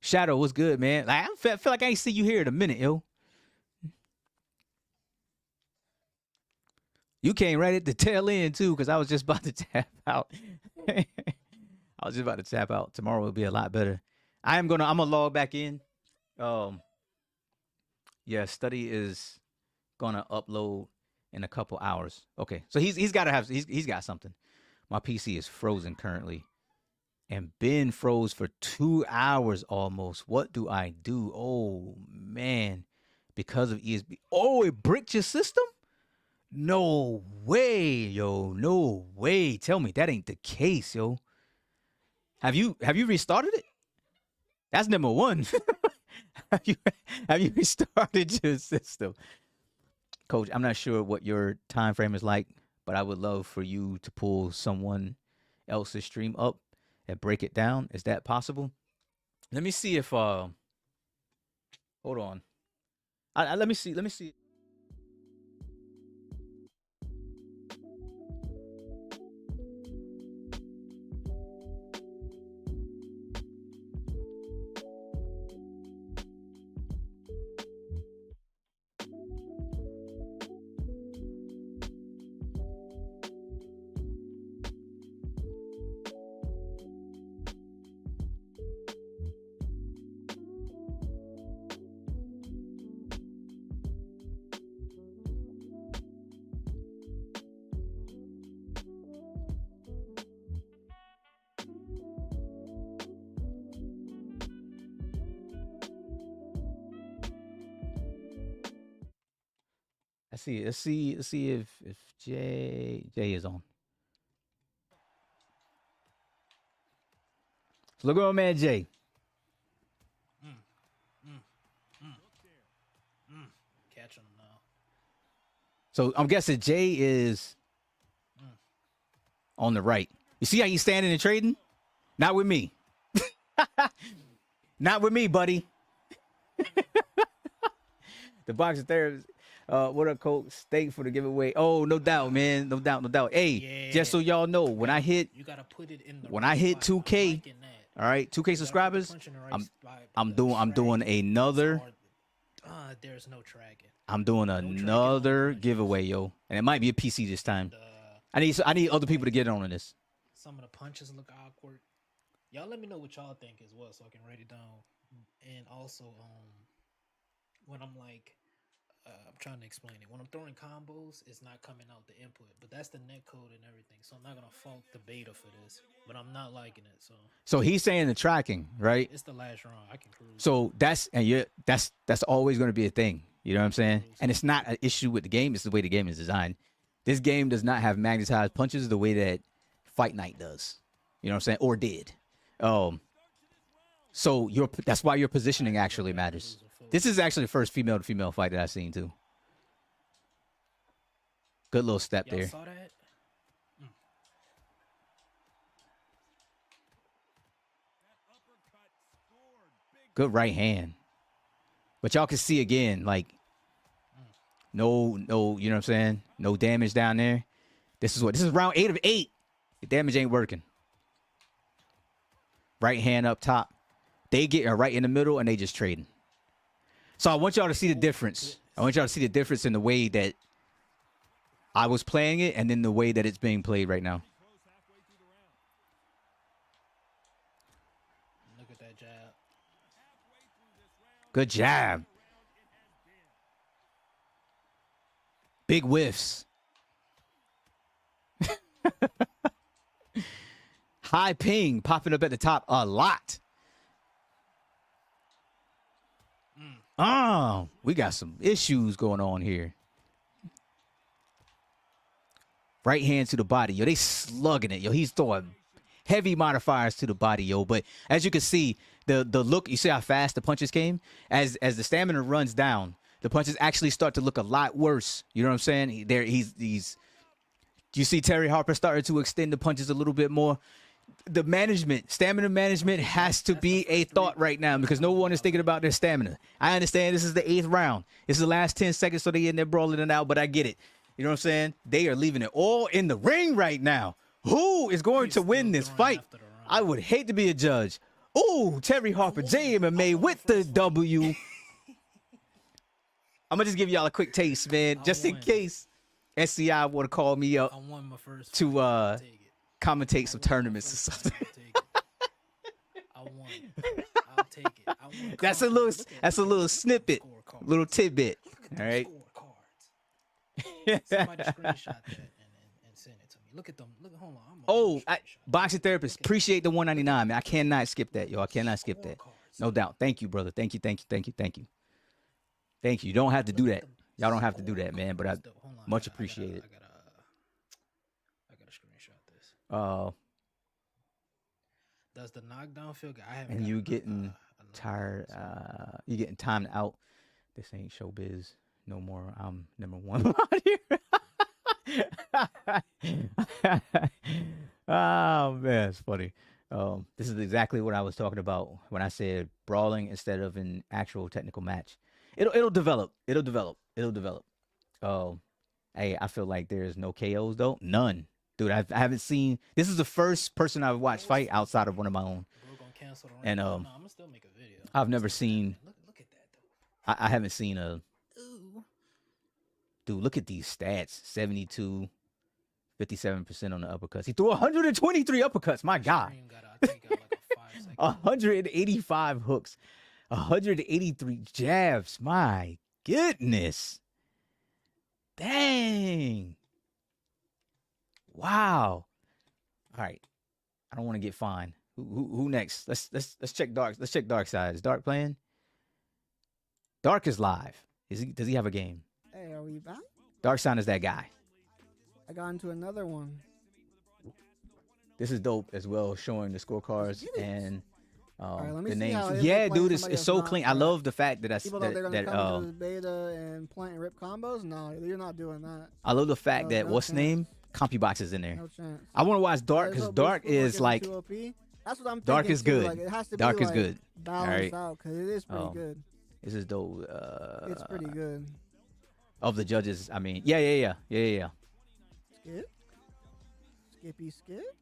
Speaker 1: Shadow, what's good, man? Like I feel like I ain't see you here in a minute, yo. You came right at the tail end too, because I was just about to tap out. I was just about to tap out. Tomorrow will be a lot better. I'm gonna log back in. Yeah, Study is gonna upload in a couple hours. Okay, so he's got something. My PC is frozen currently, and been froze for 2 hours almost. What do I do? Oh man, because of ESB. Oh, it bricked your system? No way, yo. No way. Tell me that ain't the case, yo. Have you restarted it? That's number one. have you restarted your system? Coach, I'm not sure what your time frame is like, but I would love for you to pull someone else's stream up and break it down. Is that possible? Let me see if hold on. Let me see. Let's see if Jay is on. So look at my man Jay.
Speaker 3: Catch him now.
Speaker 1: So I'm guessing Jay is on the right. You see how he's standing and trading? Not with me. Not with me, buddy. The boxing therapist. What up, Coach? Steak for the giveaway. Oh, no doubt, man. No doubt. Hey, just so y'all know, when I hit,
Speaker 3: you gotta put it in the
Speaker 1: when I hit 2K, all right, 2K subscribers, I'm doing another.
Speaker 3: There's no tracking.
Speaker 1: I'm doing another giveaway, yo, and it might be a PC this time. I need other people to get on this.
Speaker 3: Some of the punches look awkward. Y'all let me know what y'all think as well, so I can write it down. And also, when I'm I'm trying to explain it. When I'm throwing combos, it's not coming out the input, but that's the net code and everything. So I'm not gonna fault the beta for this, but I'm not liking it. So
Speaker 1: he's saying the tracking, right?
Speaker 3: It's the last round. I can cruise.
Speaker 1: So that's always going to be a thing. You know what I'm saying? And it's not an issue with the game. It's the way the game is designed. This game does not have magnetized punches the way that Fight Night does. You know what I'm saying? Or did. So that's why your positioning actually matters. This is actually the first female to female fight that I've seen too. Good little step
Speaker 3: Y'all
Speaker 1: there.
Speaker 3: Saw that?
Speaker 1: Good right hand. But y'all can see again, No, you know what I'm saying? No damage down there. This is round 8 of 8. The damage ain't working. Right hand up top. They get right in the middle and they just trading. So I want y'all to see the difference. I want y'all to see the difference in the way that I was playing it and then the way that it's being played right now.
Speaker 3: Look at that jab.
Speaker 1: Good jab. Big whiffs. High ping popping up at the top a lot. Oh, we got some issues going on here. Right hand to the body. Yo, they slugging it. Yo, he's throwing heavy modifiers to the body, yo. But as you can see, the look, you see how fast the punches came? As the stamina runs down, the punches actually start to look a lot worse. You know what I'm saying? He's you see Terry Harper starting to extend the punches a little bit more. The management, stamina management has to be a thought right now because no one is thinking about their stamina. I understand this is the 8th round. This is the last 10 seconds, so they in there brawling it out, but I get it. You know what I'm saying? They are leaving it all in the ring right now. Who is going to win this fight? I would hate to be a judge. Ooh, Terry Harper, JMMA with the W. I'm going to just give y'all a quick taste, man, just in case SCI want to call me up to commentate some tournaments or something.
Speaker 3: I won. I'll take it.
Speaker 1: That's a little snippet, little tidbit. All right.
Speaker 3: Somebody screenshot that and send it to me. Look at them.
Speaker 1: Boxing therapist, appreciate the 199, man. I cannot skip that, yo. I cannot skip that. No doubt. Thank you, brother. Thank you. You don't have to do that. Y'all don't have to do that, man. But I much appreciate it.
Speaker 3: I gotta screenshot this. Does the knockdown feel good?
Speaker 1: And you getting tired. You getting timed out. This ain't showbiz no more. I'm number 1 out here. Oh man, it's funny. This is exactly what I was talking about when I said brawling instead of an actual technical match. It'll develop. Hey, I feel like there's no KOs though. None. Dude, I haven't seen. This is the first person I've watched fight outside of one of my own. And
Speaker 3: I'm gonna still make a video.
Speaker 1: I've never seen.
Speaker 3: Look at that though.
Speaker 1: I haven't seen a. Dude, look at these stats. 72, 57% on the uppercuts. He threw 123 uppercuts. My God. 185 hooks. 183 jabs. My goodness. Dang. Wow. All right. I don't want to get fined. Who next? Let's check Dark. Let's check Dark side. Is Dark playing? Dark is live. Does he have a game?
Speaker 4: Hey, are we back?
Speaker 1: Dark Sign is that guy.
Speaker 4: I got into another one.
Speaker 1: This is dope as well, showing the scorecards and
Speaker 4: right,
Speaker 1: the names. Yeah, dude, it's so clean. I love the fact that
Speaker 4: people thought they're gonna come to the beta and plant and rip combos. No, you're not doing that.
Speaker 1: I love the fact that what's name CompuBox is in there.
Speaker 4: No chance.
Speaker 1: I want to watch Dark because Dark is like.
Speaker 4: That's what I'm thinking.
Speaker 1: Dark is good.
Speaker 4: Like, it has to
Speaker 1: Dark
Speaker 4: be
Speaker 1: is good.
Speaker 4: Balanced out because it is pretty good.
Speaker 1: This is dope.
Speaker 4: It's pretty good.
Speaker 1: Of the judges, I mean, yeah.
Speaker 4: Skip? Skippy skip?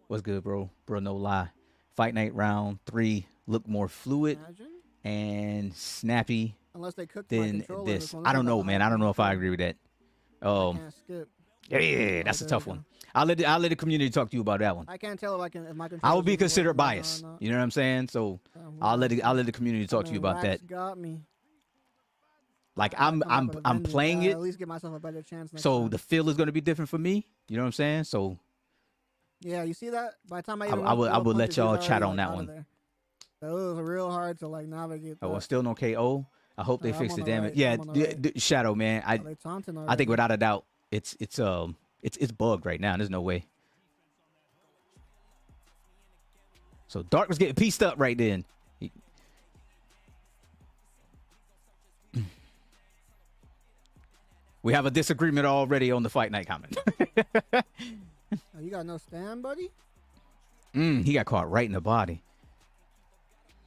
Speaker 1: What's good, bro? Bro, no lie. Fight night round 3 look more fluid and snappy than this. I don't know, man. I don't know if I agree with that.
Speaker 4: Can't skip.
Speaker 1: Yeah, that's a tough one. I'll let the community talk to you about that one.
Speaker 4: I can't tell if my
Speaker 1: I will be considered biased. You know what I'm saying? So I'll let the community talk to you about that.
Speaker 4: Got me.
Speaker 1: Like I'm playing it.
Speaker 4: At least give myself a better chance.
Speaker 1: So
Speaker 4: time.
Speaker 1: the feel is going to be different for me. You know what I'm saying? So
Speaker 4: yeah, you see that? By the time I
Speaker 1: would let y'all chat on that one.
Speaker 4: So it was real hard to like navigate.
Speaker 1: Oh, well, still no KO. I hope they fix the damage. Yeah, Shadow, man. I think without a doubt, it's bugged right now. There's no way. So Dark was getting pieced up right then. We have a disagreement already on the fight night comment.
Speaker 4: Oh, you got no stand, buddy?
Speaker 1: He got caught right in the body.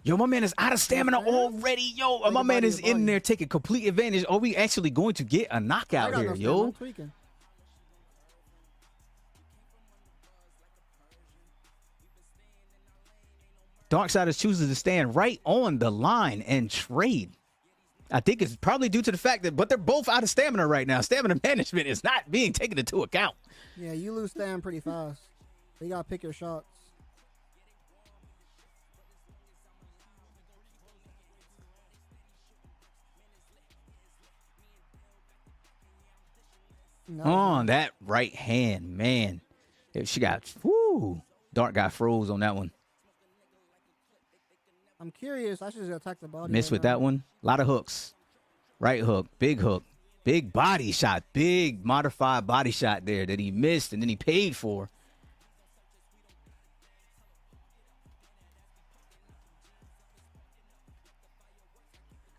Speaker 1: Yo, my man is out of stamina already. Yo,
Speaker 4: Take
Speaker 1: my
Speaker 4: a
Speaker 1: man
Speaker 4: body,
Speaker 1: is
Speaker 4: a body.
Speaker 1: in there taking complete advantage. Are we actually going to get a
Speaker 4: I
Speaker 1: knockout
Speaker 4: got
Speaker 1: here,
Speaker 4: no stamina,
Speaker 1: yo?
Speaker 4: I'm tweaking.
Speaker 1: Darksiders chooses to stand right on the line and trade. I think it's probably due to the fact that, but they're both out of stamina right now. Stamina management is not being taken into account.
Speaker 4: Yeah, you lose stamina pretty fast. So you gotta pick your shots. No,
Speaker 1: On that right hand, man. If she got, whoo, Dark got froze on that one.
Speaker 4: I'm curious. I should just attack the body.
Speaker 1: Missed
Speaker 4: right
Speaker 1: with
Speaker 4: now.
Speaker 1: that one. A lot of hooks. Right hook, big body shot, big modified body shot there that he missed and then he paid for.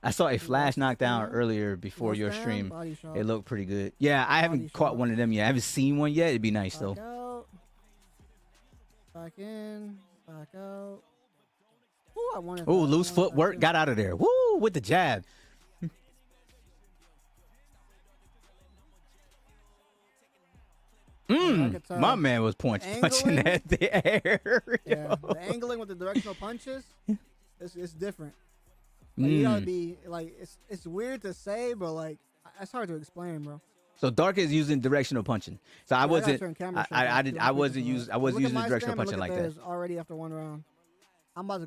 Speaker 1: I saw a flash knockdown earlier before your
Speaker 4: Stand,
Speaker 1: stream.
Speaker 4: body shot.
Speaker 1: It looked pretty good. Yeah, I haven't
Speaker 4: Body
Speaker 1: caught
Speaker 4: shot.
Speaker 1: one of them yet. I haven't seen one yet. It'd be nice
Speaker 4: Back
Speaker 1: though.
Speaker 4: out. Back in. Back out. Ooh, I wanted
Speaker 1: Oh,
Speaker 4: that. I
Speaker 1: loose
Speaker 4: wanted that
Speaker 1: footwork.
Speaker 4: too.
Speaker 1: Got out of there. Woo, with the jab.
Speaker 4: I could tell.
Speaker 1: My man was punching
Speaker 4: Angling?
Speaker 1: at the air.
Speaker 4: Yeah, the angling with the directional punches, it's different. Like, you gotta be like, it's weird to say, but like, it's hard to explain, bro.
Speaker 1: So Dark is using directional punching. So I
Speaker 4: Yeah, gotta
Speaker 1: wasn't.
Speaker 4: turn camera shot
Speaker 1: I
Speaker 4: back
Speaker 1: did.
Speaker 4: too.
Speaker 1: I
Speaker 4: I'm
Speaker 1: wasn't
Speaker 4: tweaking
Speaker 1: using.
Speaker 4: for
Speaker 1: I
Speaker 4: that.
Speaker 1: wasn't
Speaker 4: Look at
Speaker 1: using
Speaker 4: my
Speaker 1: directional
Speaker 4: stamina,
Speaker 1: punching
Speaker 4: look
Speaker 1: like
Speaker 4: at
Speaker 1: that.
Speaker 4: theirs already after one round. I'm about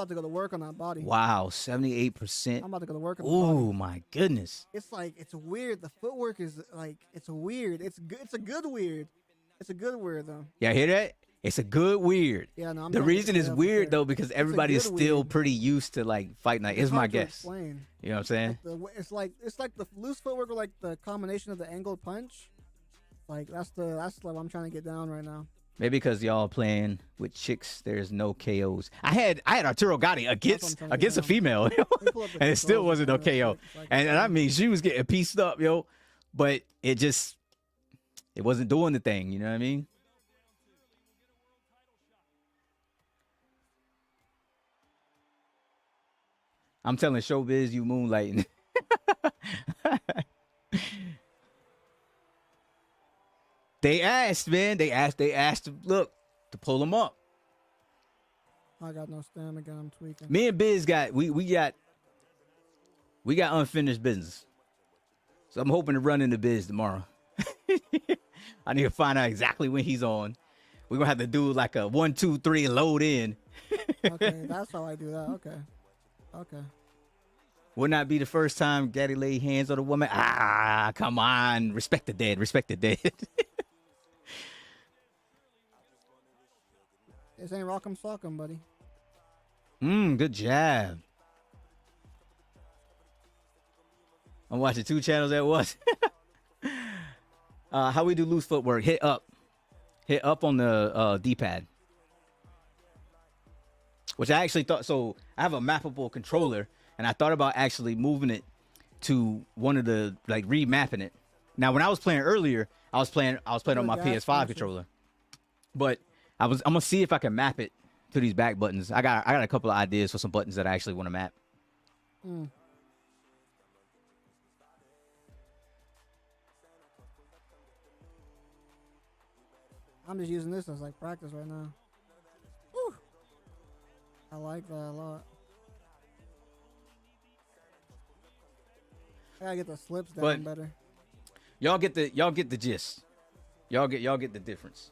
Speaker 4: to go to work on that body.
Speaker 1: Wow, 78%.
Speaker 4: I'm about to go to work on the body.
Speaker 1: Oh my goodness.
Speaker 4: It's like, it's weird. The footwork is like, it's weird. It's good. It's a good weird. It's a good weird though.
Speaker 1: Yeah, hear that? It's a good weird.
Speaker 4: Yeah, no. I'm
Speaker 1: The
Speaker 4: trying to
Speaker 1: reason
Speaker 4: get
Speaker 1: it's
Speaker 4: that up
Speaker 1: weird
Speaker 4: there.
Speaker 1: though because everybody is
Speaker 4: good
Speaker 1: still
Speaker 4: weird.
Speaker 1: pretty used to like fighting. Like,
Speaker 4: It's
Speaker 1: is my
Speaker 4: hard to
Speaker 1: guess.
Speaker 4: explain.
Speaker 1: You know what I'm saying?
Speaker 4: It's like the loose footwork or like the combination of the angled punch. Like that's the level I'm trying to get down right now.
Speaker 1: Maybe because y'all playing with chicks, there's no KOs. I had Arturo Gatti against
Speaker 4: trying to
Speaker 1: against a
Speaker 4: get down.
Speaker 1: female,
Speaker 4: Let me pull up the
Speaker 1: and it still
Speaker 4: controls
Speaker 1: wasn't no
Speaker 4: real quick,
Speaker 1: KO.
Speaker 4: so I can
Speaker 1: And I
Speaker 4: see.
Speaker 1: mean, she was getting pieced up, yo, but it wasn't doing the thing. You know what I mean? I'm telling Showbiz, you moonlighting. They asked, man. They asked to look to pull them up.
Speaker 4: I got no stamina again. I'm tweaking.
Speaker 1: Me and Biz got we got unfinished business. So I'm hoping to run into Biz tomorrow. I need to find out exactly when he's on. We're gonna have to do like a 1, 2, 3 load in.
Speaker 4: Okay, that's how I do that. Okay.
Speaker 1: Would not be the first time Gaddy laid hands on a woman. Ah, come on. Respect the dead. Respect the dead.
Speaker 4: This ain't Rock'em Sock'em, buddy.
Speaker 1: Good jab. I'm watching 2 channels at once. How we do loose footwork? Hit up on the D-pad. Which I actually thought, so I have a mappable controller, and I thought about actually moving it to one of the, like, remapping it. Now, when I was playing earlier, I was playing on my
Speaker 4: Gas
Speaker 1: PS5
Speaker 4: punches.
Speaker 1: controller. But I'm gonna see if I can map it to these back buttons. I got a couple of ideas for some buttons that I actually want to map.
Speaker 4: I'm just using this as like practice right now. Whew. I like that a lot. I gotta get the slips down
Speaker 1: But-
Speaker 4: better.
Speaker 1: Y'all get the gist. Y'all get the difference.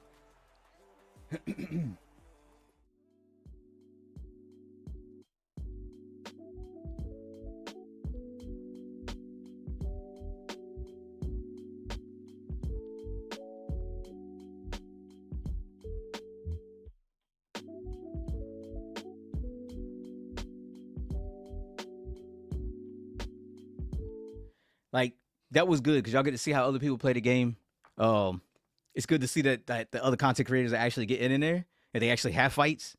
Speaker 1: Like, that was good because y'all get to see how other people play the game. It's good to see that the other content creators are actually getting in there and they actually have fights.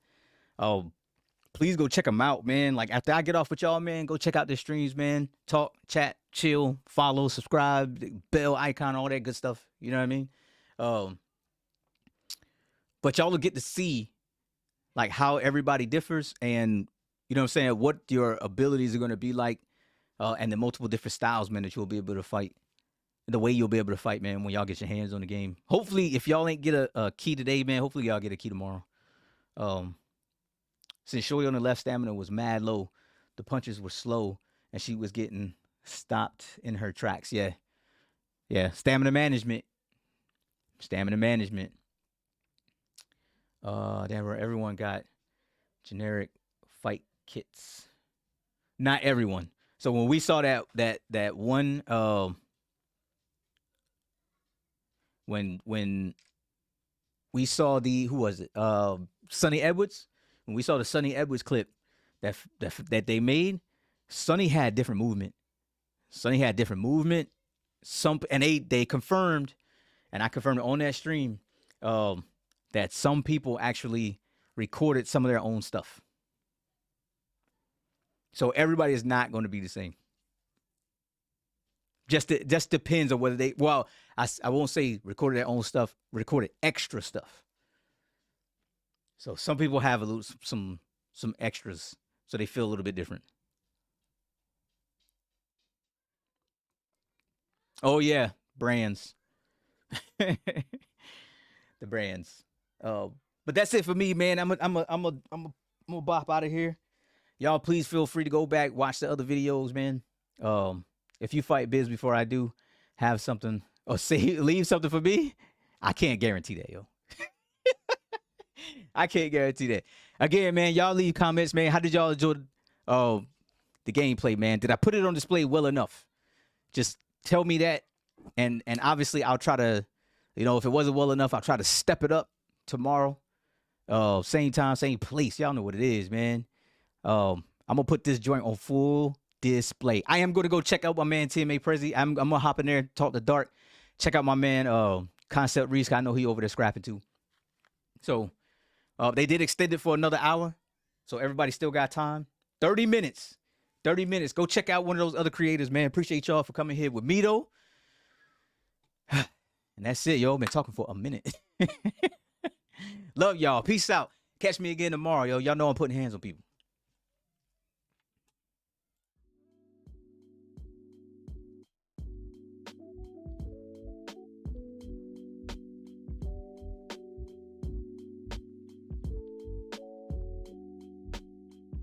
Speaker 1: Please go check them out, man. Like, after I get off with y'all, man, go check out their streams, man. Talk, chat, chill, follow, subscribe, bell icon, all that good stuff. You know what I mean? But y'all will get to see like how everybody differs, and You know what I'm saying? What your abilities are going to be like, and the multiple different styles, man, that you'll be able to fight. The way you'll be able to fight, man, when y'all get your hands on the game. Hopefully, if y'all ain't get a key today, man, hopefully y'all get a key tomorrow. Since Shorty on the left stamina was mad low, the punches were slow, and she was getting stopped in her tracks. Yeah. Yeah. Stamina management. Stamina management. Everyone got generic fight kits. Not everyone. So when we saw that one, when we saw who was it? Sonny Edwards. When we saw the Sonny Edwards clip that they made, Sonny had different movement. And they confirmed, and I confirmed it on that stream, that some people actually recorded some of their own stuff. So everybody is not going to be the same. Just depends on whether they, well, I won't say recorded their own stuff, recorded extra stuff. So some people have some extras, so they feel a little bit different. Oh yeah, brands. The brands. But that's it for me, man. I'm gonna bop out of here. Y'all, please feel free to go back, watch the other videos, man. If you fight Biz before I do, have something or leave something for me. I can't guarantee that, yo. I can't guarantee that. Again, man, y'all leave comments, man. How did y'all enjoy the gameplay, man? Did I put it on display well enough? Just tell me that, and obviously I'll try to, if it wasn't well enough, I'll try to step it up tomorrow. Same time, same place. Y'all know what it is, man. I'm gonna put this joint on full display. I am gonna go check out my man TMA Prezi. I'm gonna hop in there, talk to Dark, check out my man Concept Reese. I know he over there scrapping too. So they did extend it for another hour, so everybody still got time. 30 minutes. 30 minutes. Go check out one of those other creators, man. Appreciate y'all for coming here with me, though. And that's it, yo. Been talking for a minute. Love y'all. Peace out. Catch me again tomorrow, yo. Y'all know I'm putting hands on people.